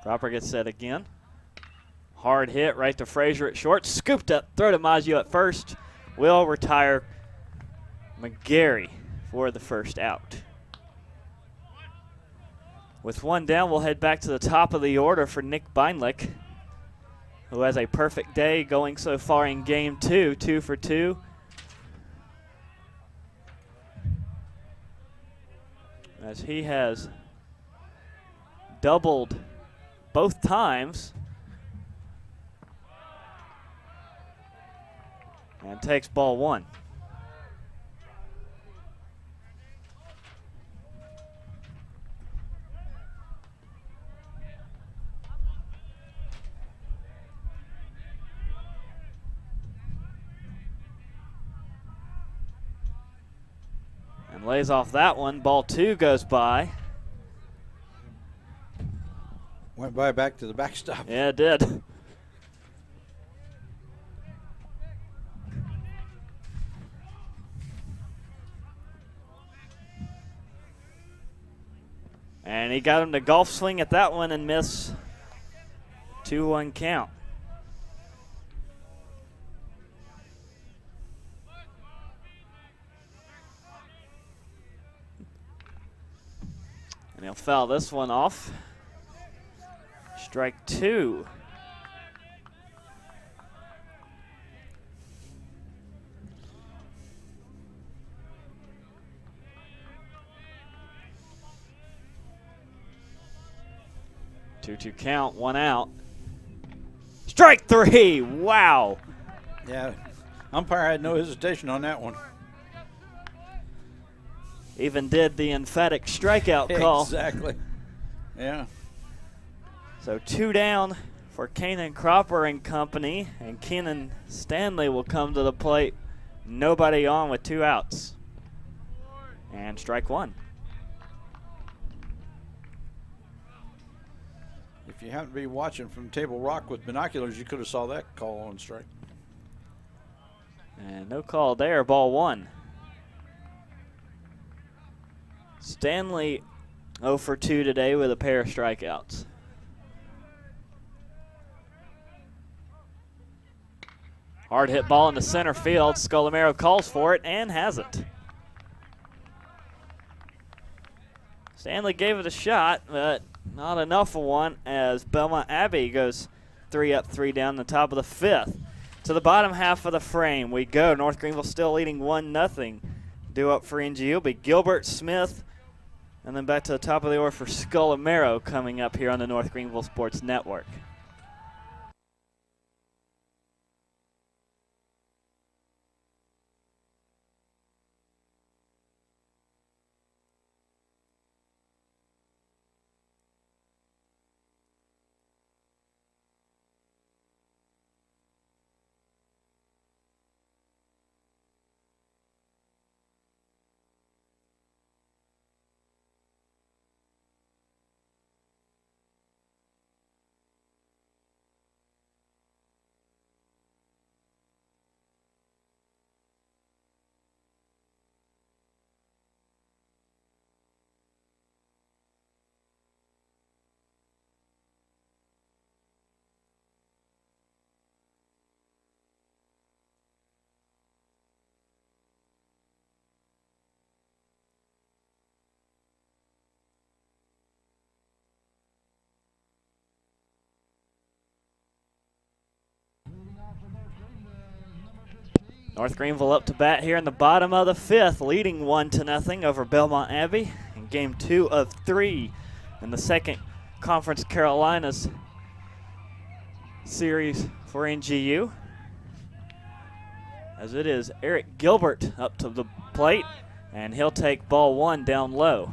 Cropper gets set again. Hard hit right to Frazier at short. Scooped up, throw to Maggio at first. Will retire McGarry for the first out. With one down, we'll head back to the top of the order for Nick Beinlich, who has a perfect day going so far in game two, 2 for 2. As he has doubled both times and takes ball one. And lays off that one. Ball two goes by. Went by back to the backstop. Yeah, it did. And he got him to golf swing at that one and miss. 2-1 count. And he'll foul this one off. Strike two. Two count, one out. Strike three. Wow. Yeah, umpire had no hesitation on that one. Even did the emphatic strikeout call. Exactly. Yeah. So 2 down for Kanan Cropper and company, and Kenan Stanley will come to the plate. Nobody on with 2 outs. And strike one. If you happened to be watching from Table Rock with binoculars, you could have saw that call on strike. And no call there, ball one. Stanley 0 for 2 today with a pair of strikeouts. Hard hit ball into center field. Scolomero calls for it and has it. Stanley gave it a shot, but not enough of one as Belmont Abbey goes 3 up, 3 down the top of the fifth. To the bottom half of the frame we go. North Greenville still leading 1-0. Due up for NGU will be Gilbert, Smith, and then back to the top of the order for Scolomero coming up here on the North Greenville Sports Network. North Greenville up to bat here in the bottom of the fifth, leading 1-0 over Belmont Abbey in game 2 of 3 in the second Conference Carolinas series for NGU. As it is Eric Gilbert up to the plate, and he'll take ball 1 down low.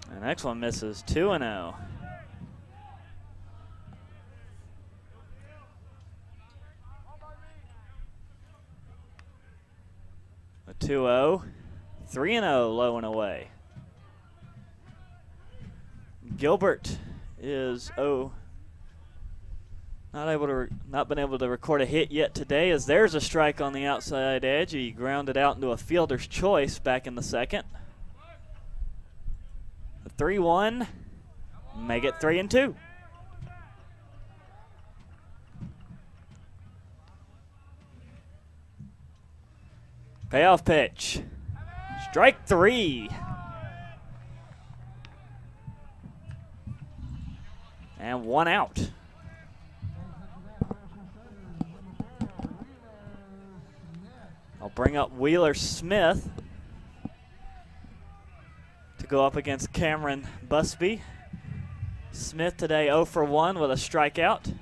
The next one misses, 2-0. A 2-0, 3-0, low and away. Gilbert is not been able to record a hit yet today, as there's a strike on the outside edge. He grounded out into a fielder's choice back in the second. 3-1, make it 3-2. Payoff pitch, strike 3. And 1 out. I'll bring up Wheeler Smith to go up against Cameron Busby. Smith today 0 for 1 with a strikeout.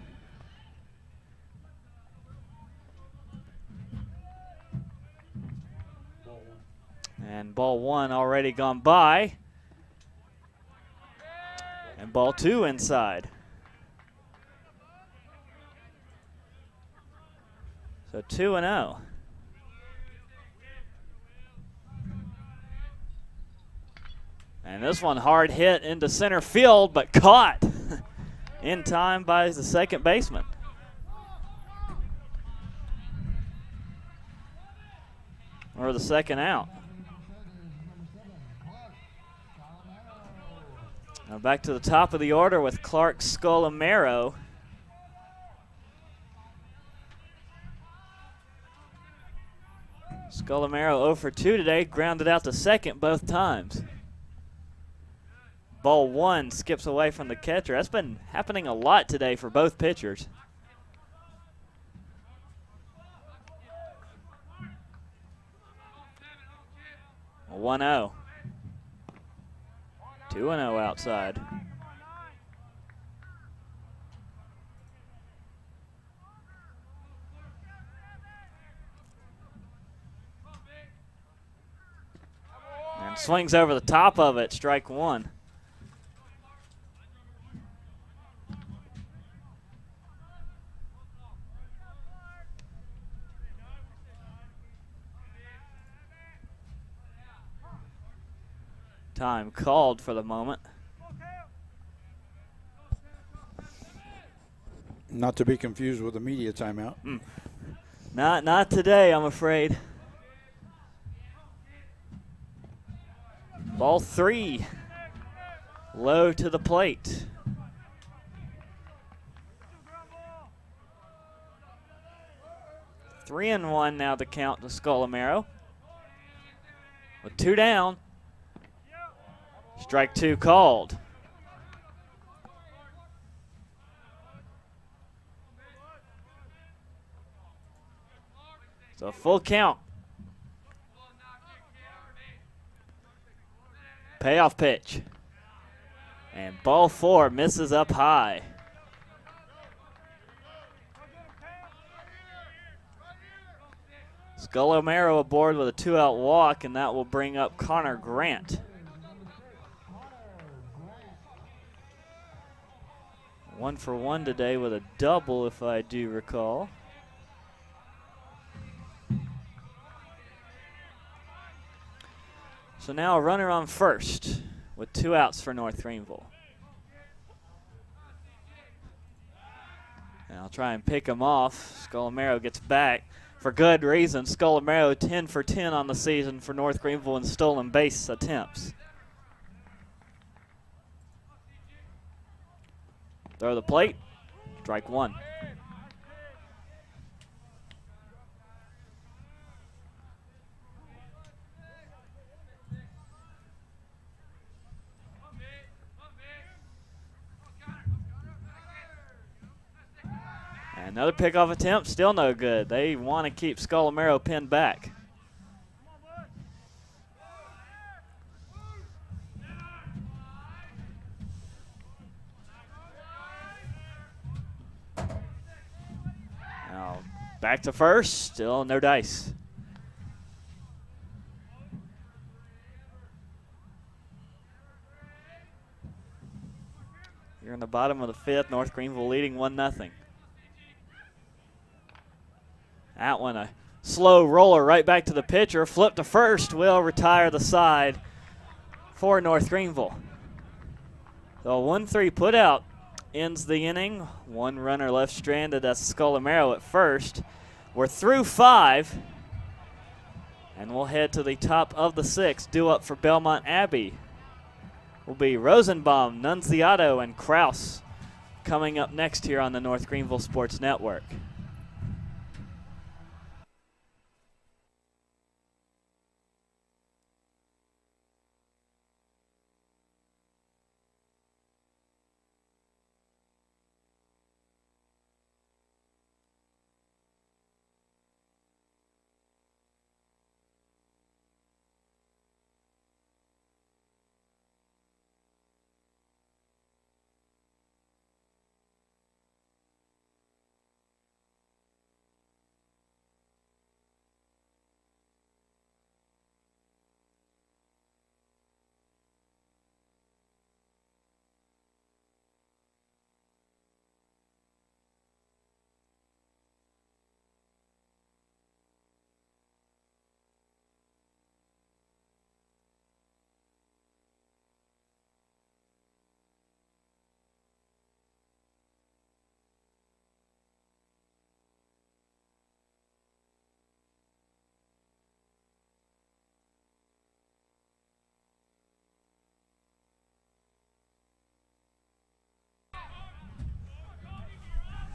And ball 1 already gone by. And ball 2 inside. So 2-0. And this one hard hit into center field, but caught in time by the second baseman. Or the second out. Now back to the top of the order with Clark Scolamero. Scolamero 0 for 2 today, grounded out to second both times. Ball 1 skips away from the catcher. That's been happening a lot today for both pitchers. 1-0. 2-0 outside. And swings over the top of it, strike 1. Time called for the moment. Not to be confused with a media timeout. Not today, I'm afraid. Ball 3, low to the plate. Three and 1 now the count to Scolamero. With 2 down. Strike 2 called. So full count. Payoff pitch. And ball 4 misses up high. Scolamero aboard with a 2-out walk, and that will bring up Connor Grant. 1 for 1 today with a double, if I do recall. So now a runner on first with 2 outs for North Greenville. And I'll try and pick him off. Scolamero gets back for good reason. Scolamero 10 for 10 on the season for North Greenville in stolen base attempts. Throw the plate, strike 1. Another pickoff attempt, still no good. They want to keep Scolamero pinned back. Now back to first, still no dice. You're in the bottom of the fifth, North Greenville leading 1-0. That one, a slow roller right back to the pitcher. Flip to first will retire the side for North Greenville. The 1-3 putout ends the inning. One runner left stranded. That's Scolamero at first. We're through 5. And we'll head to the top of the 6th. Due up for Belmont Abbey will be Rosenbaum, Nunziato, and Kraus coming up next here on the North Greenville Sports Network.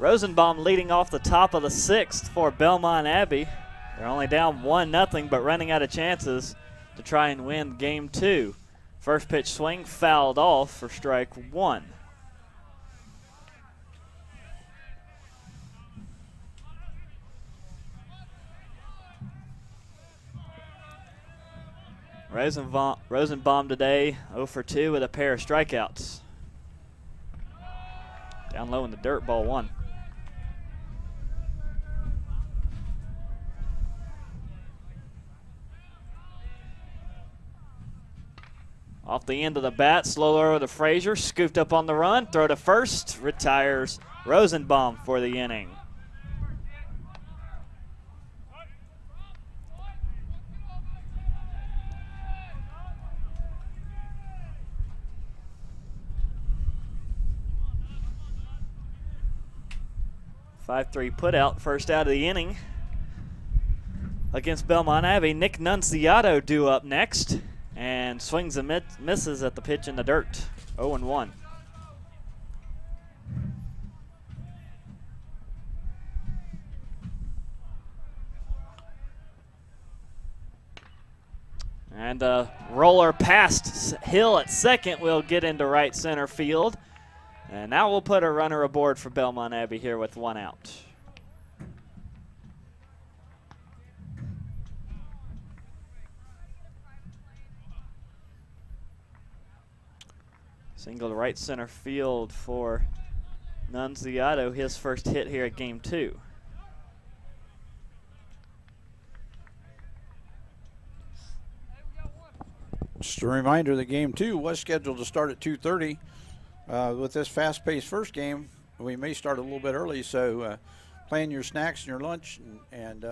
Rosenbaum leading off the top of the 6th for Belmont Abbey. They're only down 1-0, but running out of chances to try and win game 2. First pitch swing fouled off for strike 1. Rosenbaum today 0 for 2 with a pair of strikeouts. Down low in the dirt, ball 1. Off the end of the bat, slow over to Frazier, scooped up on the run, throw to first, retires Rosenbaum for the inning. (5-3) put out, first out of the inning against Belmont Abbey. Nick Nunziato due up next. And swings and misses at the pitch in the dirt. 0-1. And a roller past Hill at second will get into right center field. And now we'll put a runner aboard for Belmont Abbey here with 1 out. Single to right center field for Nunziato, his first hit here at game 2. Just a reminder that game 2 was scheduled to start at 2:30. With this fast-paced first game, we may start a little bit early, so plan your snacks and your lunch, and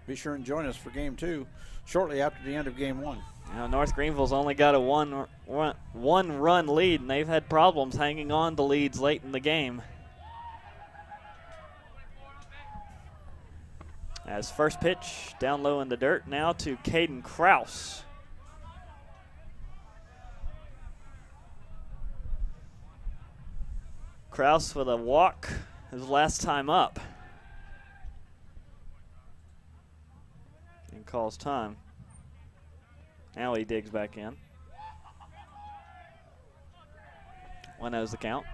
be sure and join us for game 2 shortly after the end of game 1. Now North Greenville's only got a one-run lead, and they've had problems hanging on to leads late in the game. As first pitch down low in the dirt now to Caden Kraus. Kraus with a walk his last time up. And calls time. Now he digs back in. 1-0's the count.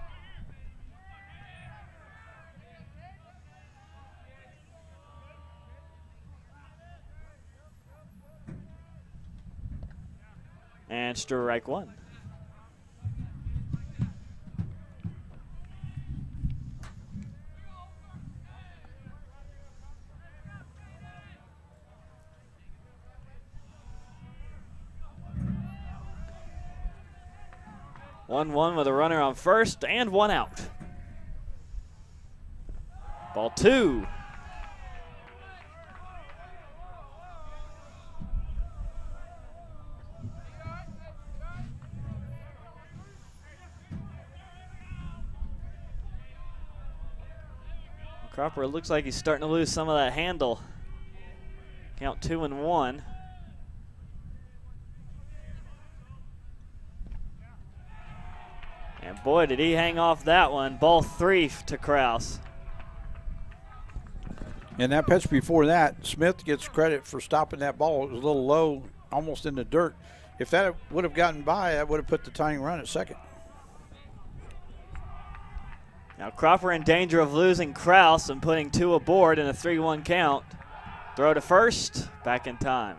And strike one. One with a runner on first and one out. Ball two. Cropper looks like he's starting to lose some of that handle. Count 2-1. And boy, did he hang off that one. Ball three to Kraus. And that pitch before that, Smith gets credit for stopping that ball. It was a little low, almost in the dirt. If that would have gotten by, that would have put the tying run at second. Now Cropper in danger of losing Kraus and putting two aboard in a 3-1 count. Throw to first, back in time.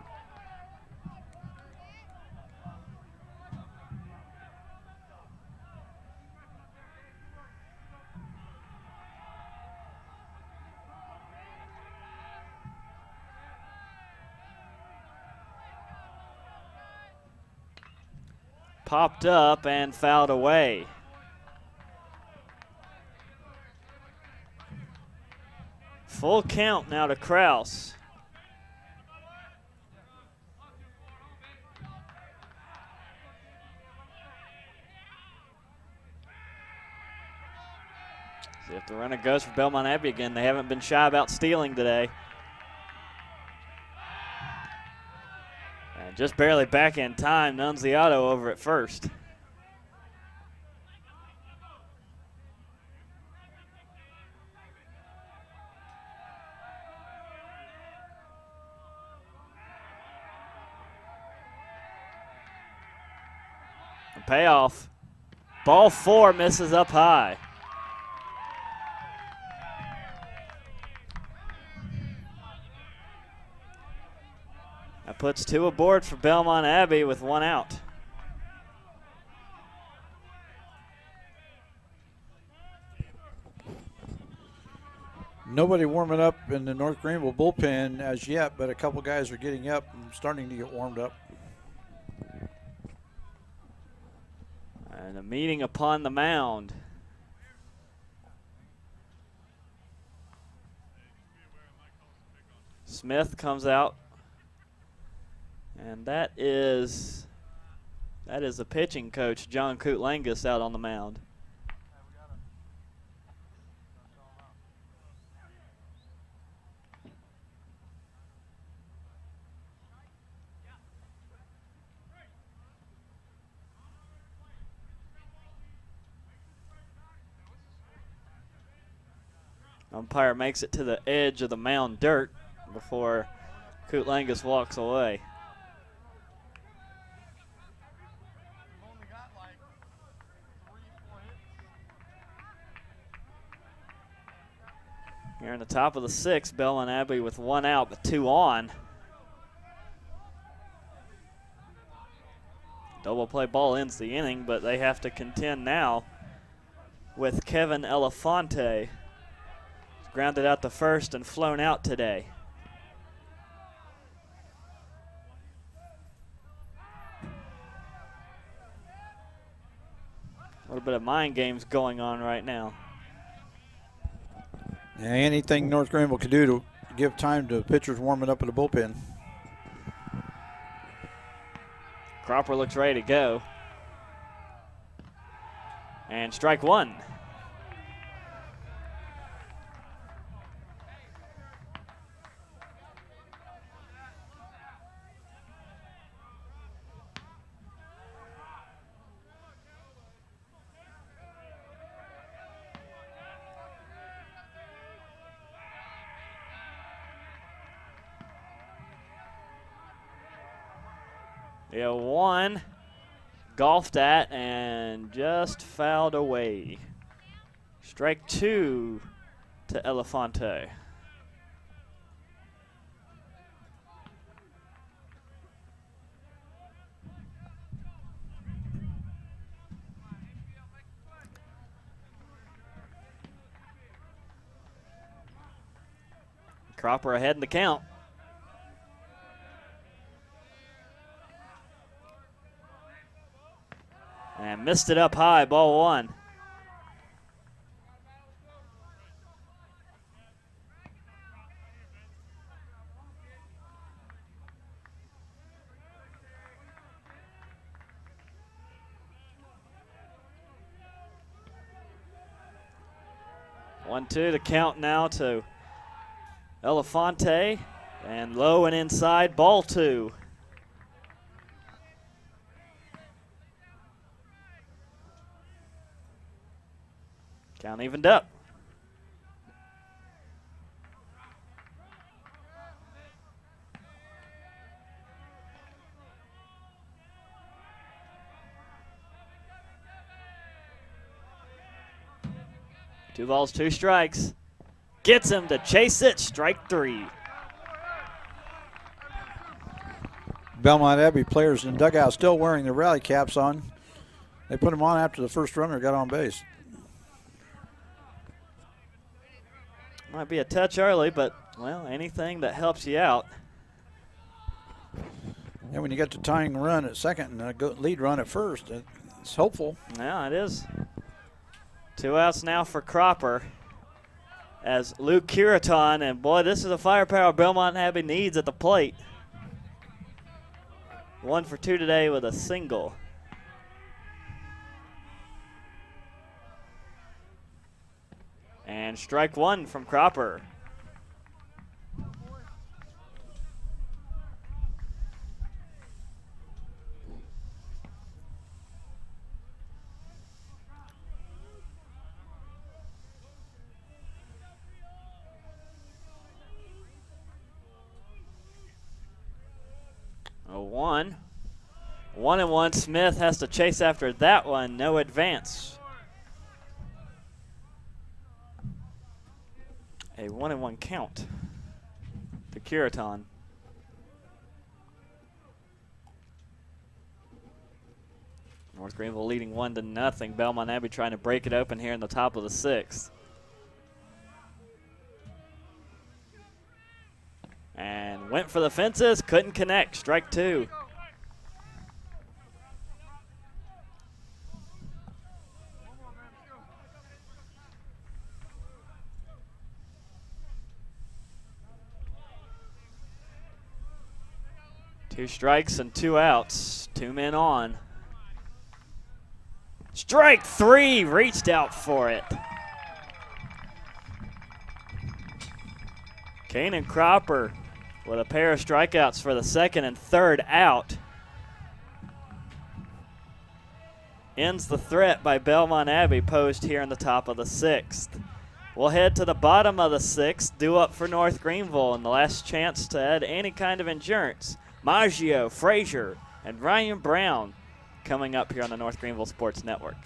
Popped up and fouled away. Full count now to Kraus. See if the runner goes for Belmont Abbey again. They haven't been shy about stealing today. And just barely back in time. Nunziato over at first. Payoff. Ball four misses up high. That puts two aboard for Belmont Abbey with one out. Nobody warming up in the North Greenville bullpen as yet, but a couple guys are getting up and starting to get warmed up. And a meeting upon the mound. Smith comes out. And that is the pitching coach, John Kootlangus, out on the mound. Umpire makes it to the edge of the mound dirt before Kootlangus walks away. Here in the top of the sixth, Belmont Abbey with one out but two on. Double play ball ends the inning, but they have to contend now with Kevin Elefante. Grounded out to first and flown out today. A little bit of mind games going on right now. Yeah, anything North Greenville can do to give time to pitchers warming up in the bullpen. Cropper looks ready to go. And strike one. Yeah, one golfed at and just fouled away. Strike two to Elefante. A Cropper ahead in the count. And missed it up high, ball one. One-two, the count now to Elefante. And low and inside, ball two. Count evened up. Two balls, two strikes. Gets him to chase it, strike three. Belmont Abbey players in the dugout still wearing their rally caps on. They put them on after the first runner got on base. Might be a touch early, but, well, anything that helps you out. And when you get the tying run at second and a lead run at first, it's hopeful. Yeah, it is. 2 outs now for Cropper as Luke Curiton, and boy, this is the firepower Belmont Abbey needs at the plate. 1 for 2 today with a single. And strike one from Cropper. A 1. 1-1. Smith has to chase after that one. No advance. A 1-1 count to Curiton. North Greenville leading 1-0. Belmont Abbey trying to break it open here in the top of the 6th. And went for the fences, couldn't connect. Strike two. Two strikes and 2 outs. 2 men on. Strike three, reached out for it. Kenan Cropper with a pair of strikeouts for the 2nd and 3rd out. Ends the threat by Belmont Abbey posed here in the top of the 6th. We'll head to the bottom of the 6th, due up for North Greenville, and the last chance to add any kind of endurance. Maggio, Frazier, and Ryan Braun coming up here on the North Greenville Sports Network.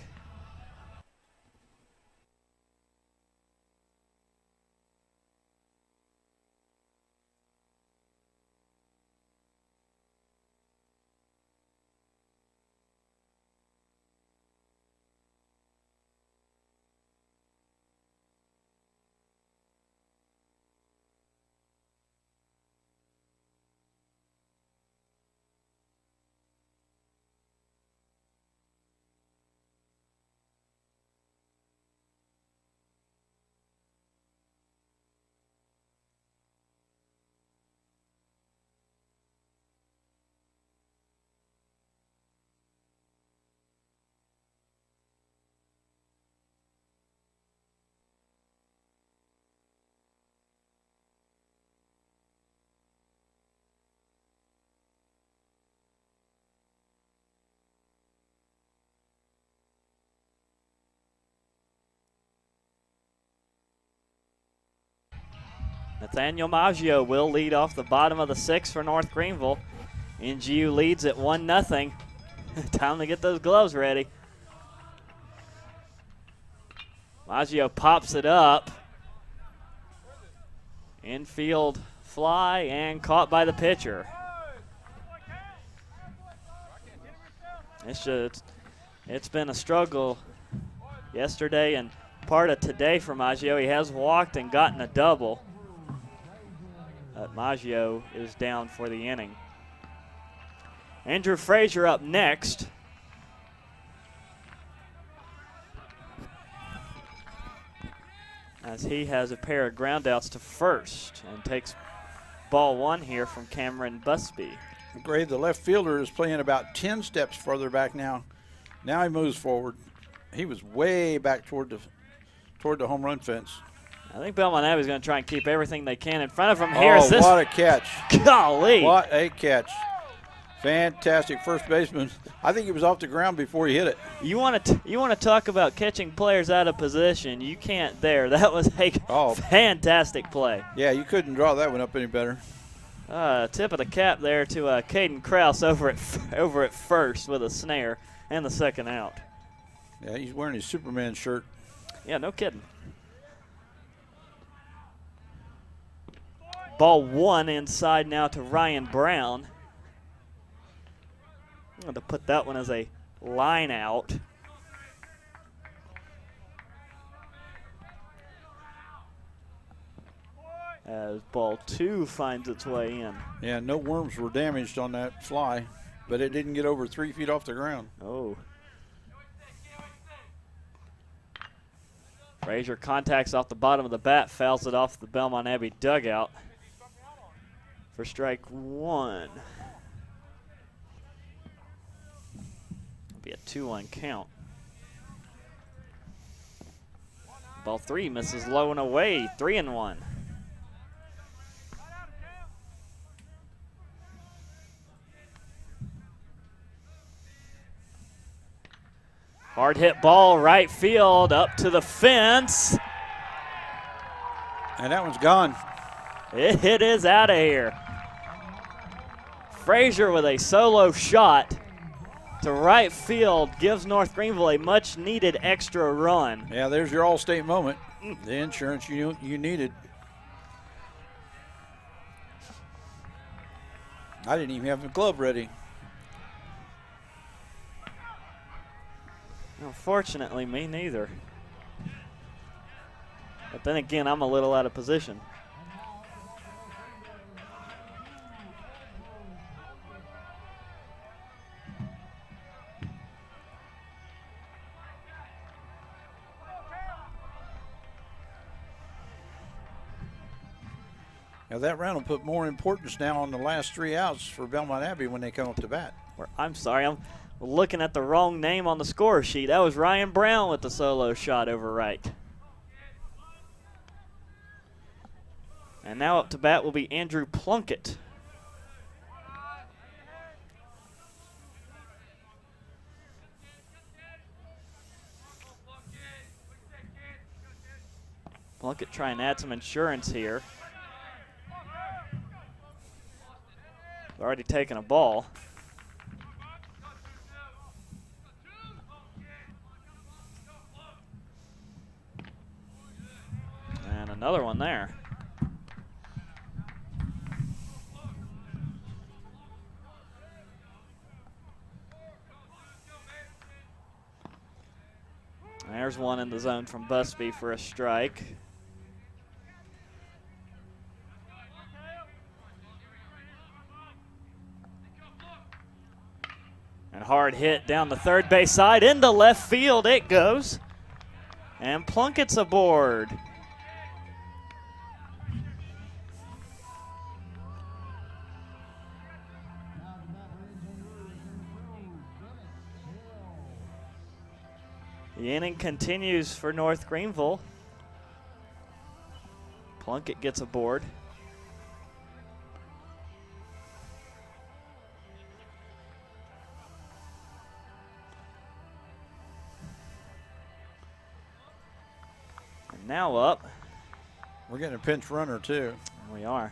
Nathanael Maggio will lead off the bottom of the 6th for North Greenville. NGU leads at 1-0. Time to get those gloves ready. Maggio pops it up. Infield fly and caught by the pitcher. It's been a struggle yesterday and part of today for Maggio. He has walked and gotten a double. Maggio is down for the inning. Andrew Frazier up next. As he has a pair of groundouts to first and takes ball one here from Cameron Busby. Gray, the left fielder, is playing about 10 steps further back now. Now he moves forward. He was way back toward the home run fence. I think Belmont Abbey is going to try and keep everything they can in front of them here. Oh, what a catch. Golly. What a catch. Fantastic first baseman. I think he was off the ground before he hit it. You want to talk about catching players out of position. You can't there. That was a fantastic play. Yeah, you couldn't draw that one up any better. Tip of the cap there to Caden Krause over at first with a snare and the second out. Yeah, he's wearing his Superman shirt. Yeah, no kidding. Ball one inside now to Ryan Braun. I'm going to put that one as a line out. As ball two finds its way in. Yeah, no worms were damaged on that fly, but it didn't get over 3 feet off the ground. Oh. Frazier contacts off the bottom of the bat, fouls it off the Belmont Abbey dugout for strike one. It'll be a 2-1 count. Ball three misses low and away, 3-1. Hard hit ball, right field, up to the fence. And that one's gone. It is out of here. Frazier with a solo shot to right field gives North Greenville a much needed extra run. Yeah, there's your all-state moment. The insurance you needed. I didn't even have the glove ready. Unfortunately, me neither. But then again, I'm a little out of position. Now that round will put more importance now on the last 3 outs for Belmont Abbey when they come up to bat. I'm sorry, I'm looking at the wrong name on the score sheet. That was Ryan Braun with the solo shot over right. And now up to bat will be Andrew Plunkett. Plunkett trying to add some insurance here. Already taken a ball. And another one there. There's one in the zone from Busby for a strike. And hard hit down the third base side into left field it goes. And Plunkett's aboard. The inning continues for North Greenville. Plunkett gets aboard. And now up. We're getting a pinch runner too. We are.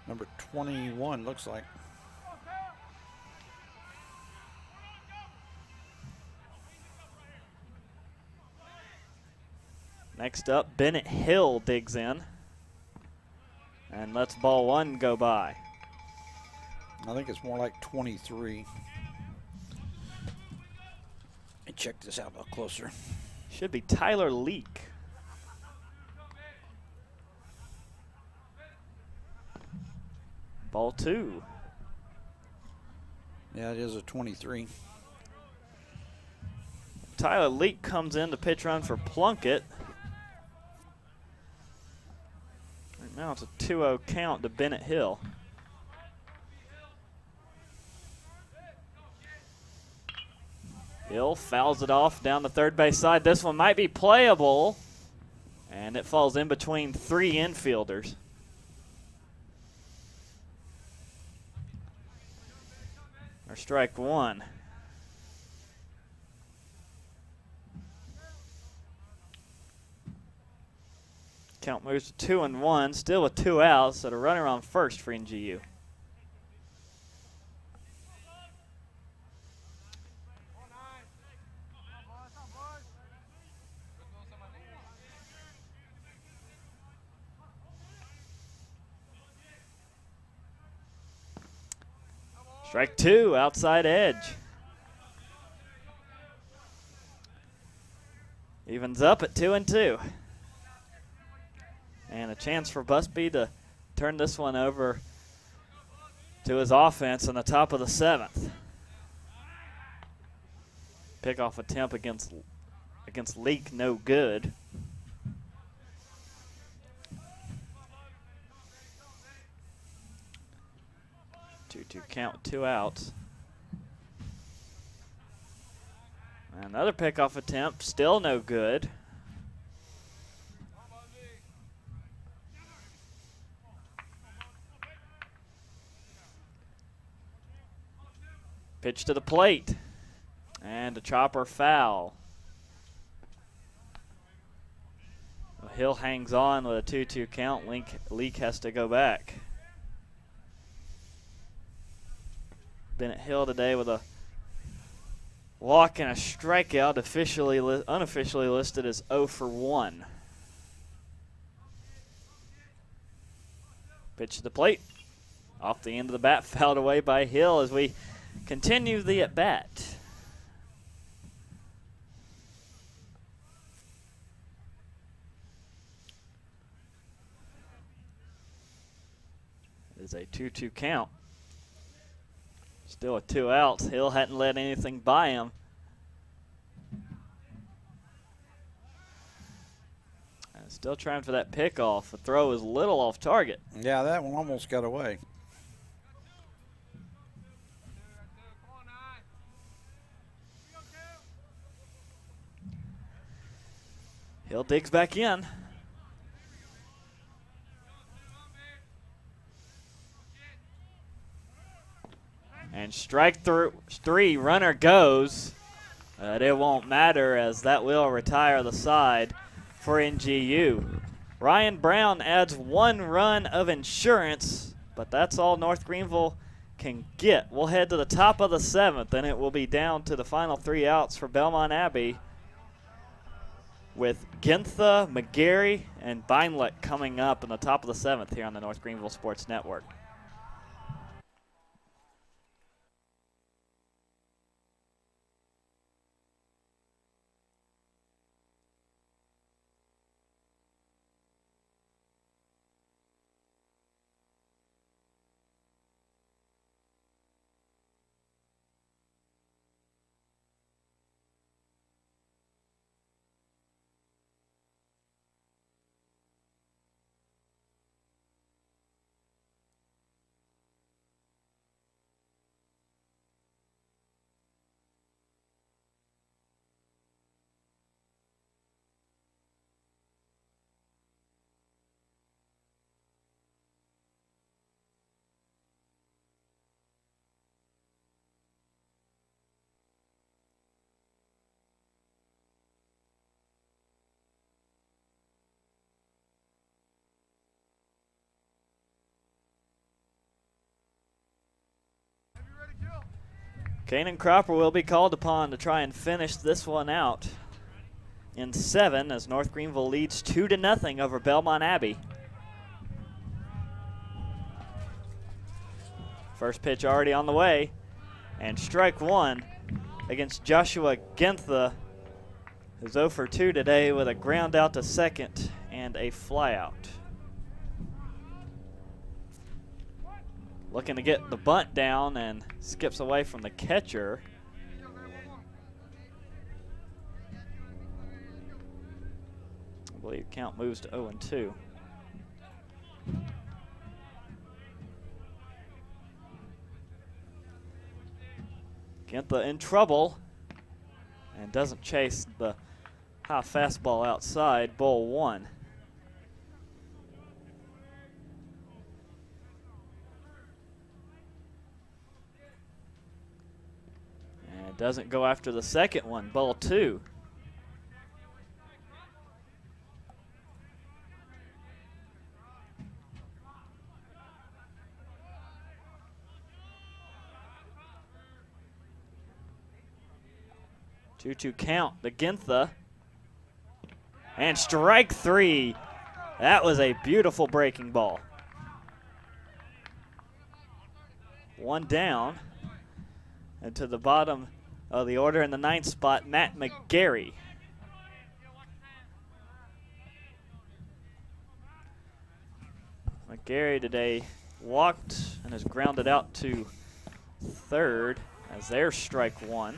Number 21 looks like. Next up, Bennett Hill digs in and lets ball one go by. I think it's more like 23. Let me check this out a little closer. Should be Tyler Leak. Ball 2. Yeah, it is a 23. Tyler Leak comes in to pitch run for Plunkett. Right now it's a 2-0 count to Bennett Hill. Hill fouls it off down the third base side. This one might be playable, and it falls in between 3 infielders. Or strike 1. Count moves to 2-1, still with 2 outs, so a runner on first for NGU. Strike 2, outside edge. Evens up at 2-2. And a chance for Busby to turn this one over to his offense in the top of the 7th. Pickoff attempt against Leak, no good. 2-2 count, 2 outs. Another pickoff attempt, still no good. Pitch to the plate. And a chopper foul. Hill hangs on with a 2-2 count. Leak has to go back. Bennett Hill today with a walk and a strikeout, unofficially listed as 0 for 1. Pitch to the plate. Off the end of the bat, fouled away by Hill as we continue the at-bat. It is a 2-2 count. Still with 2 outs. Hill hadn't let anything by him. And still trying for that pickoff. The throw is a little off target. Yeah, that one almost got away. Hill digs back in. And strike 3, runner goes. It won't matter as that will retire the side for NGU. Ryan Braun adds 1 run of insurance, but that's all North Greenville can get. We'll head to the top of the 7th, and it will be down to the final 3 outs for Belmont Abbey, with Gintha, McGarry, and Beinlet coming up in the top of the 7th here on the North Greenville Sports Network. Kanan Cropper will be called upon to try and finish this one out in 7 as North Greenville leads 2-0 over Belmont Abbey. First pitch already on the way, and strike 1 against Joshua Gintha, who's 0 for 2 today with a ground out to second and a flyout. looking to get the bunt down and skips away from the catcher. I believe count moves to 0-2. Gintha in trouble and doesn't chase the high fastball outside. Ball 1. And doesn't go after the second one. Ball 2. Two count the Gintha. And strike 3. That was a beautiful breaking ball. 1 down. And to the bottom of the order in the 9th spot, Matt McGarry. McGarry today walked and has grounded out to 3rd as there's strike 1.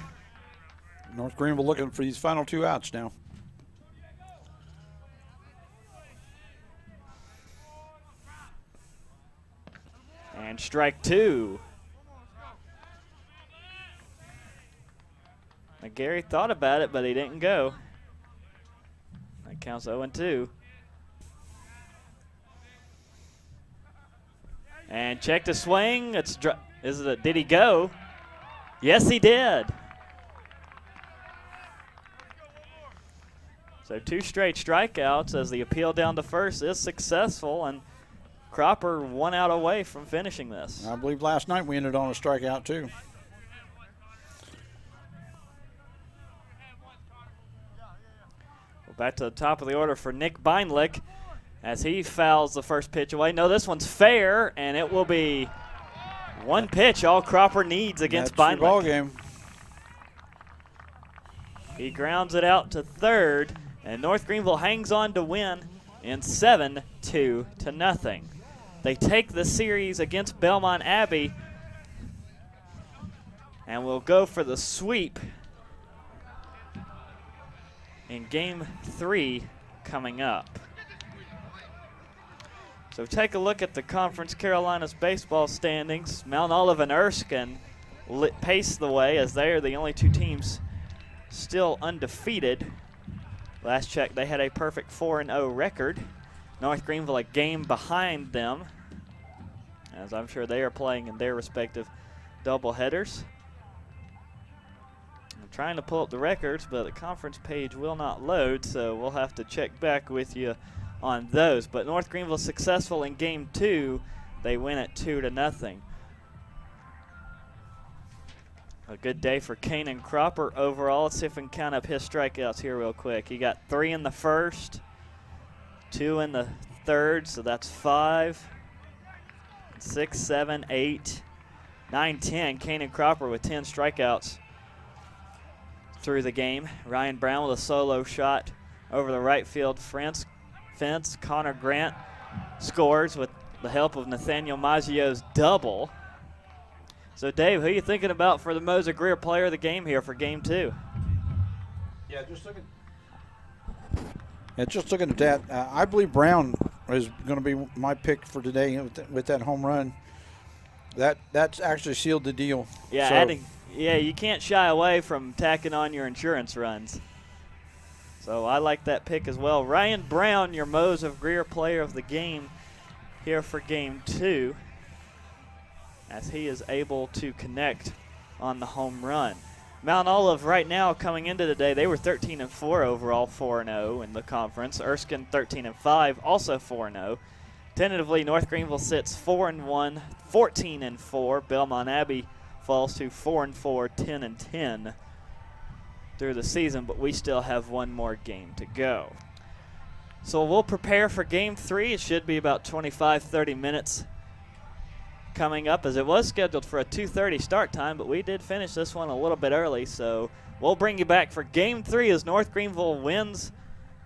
North Greenville looking for these final 2 outs now. And strike 2. Gary thought about it, but he didn't go. That counts 0-2. And check the swing. Did he go? Yes, he did. So 2 straight strikeouts as the appeal down to first is successful, and Cropper 1 out away from finishing this. I believe last night we ended on a strikeout too. Back to the top of the order for Nick Beinlich as he fouls the first pitch away. No, this one's fair, and it will be 1 pitch all Cropper needs against Beinlich. That's your ball game. He grounds it out to 3rd, and North Greenville hangs on to win in 7-2-0. They take the series against Belmont Abbey and will go for the sweep in Game 3 coming up. So take a look at the Conference Carolinas baseball standings. Mount Olive and Erskine pace the way as they are the only 2 teams still undefeated. Last check, they had a perfect 4-0 record. North Greenville a game behind them, as I'm sure they are playing in their respective doubleheaders. I'm trying to pull up the records, but the conference page will not load, so we'll have to check back with you on those. But North Greenville successful in Game 2. They win at 2-0. A good day for Kenan Cropper overall. Let's see if we can count up his strikeouts here real quick. He got 3 in the first, 2 in the third, so that's 5, 6, 7, 8, 9, 10. Kenan Cropper with 10 strikeouts through the game. Ryan Braun with a solo shot over the right field fence. Connor Grant scores with the help of Nathanael Maggio's double. So, Dave, who are you thinking about for the Moser Greer player of the game here for Game 2? Yeah, just looking at that, I believe Braun is going to be my pick for today with that home run. That's actually sealed the deal. Yeah, so you can't shy away from tacking on your insurance runs. So I like that pick as well. Ryan Braun, your Moser Greer player of the game here for Game 2, as he is able to connect on the home run. Mount Olive right now coming into today, they were 13-4 overall, 4-0 in the conference. Erskine 13-5, also 4-0. Tentatively, North Greenville sits 4-1, 14-4. Belmont Abbey falls to 4-4, 10-10 through the season, but we still have 1 more game to go. So we'll prepare for Game 3. It should be about 25-30 minutes coming up, as it was scheduled for a 2:30 start time, but we did finish this one a little bit early, so we'll bring you back for Game 3 as North Greenville wins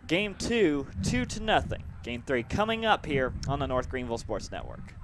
Game 2, 2-0. Game 3 coming up here on the North Greenville Sports Network.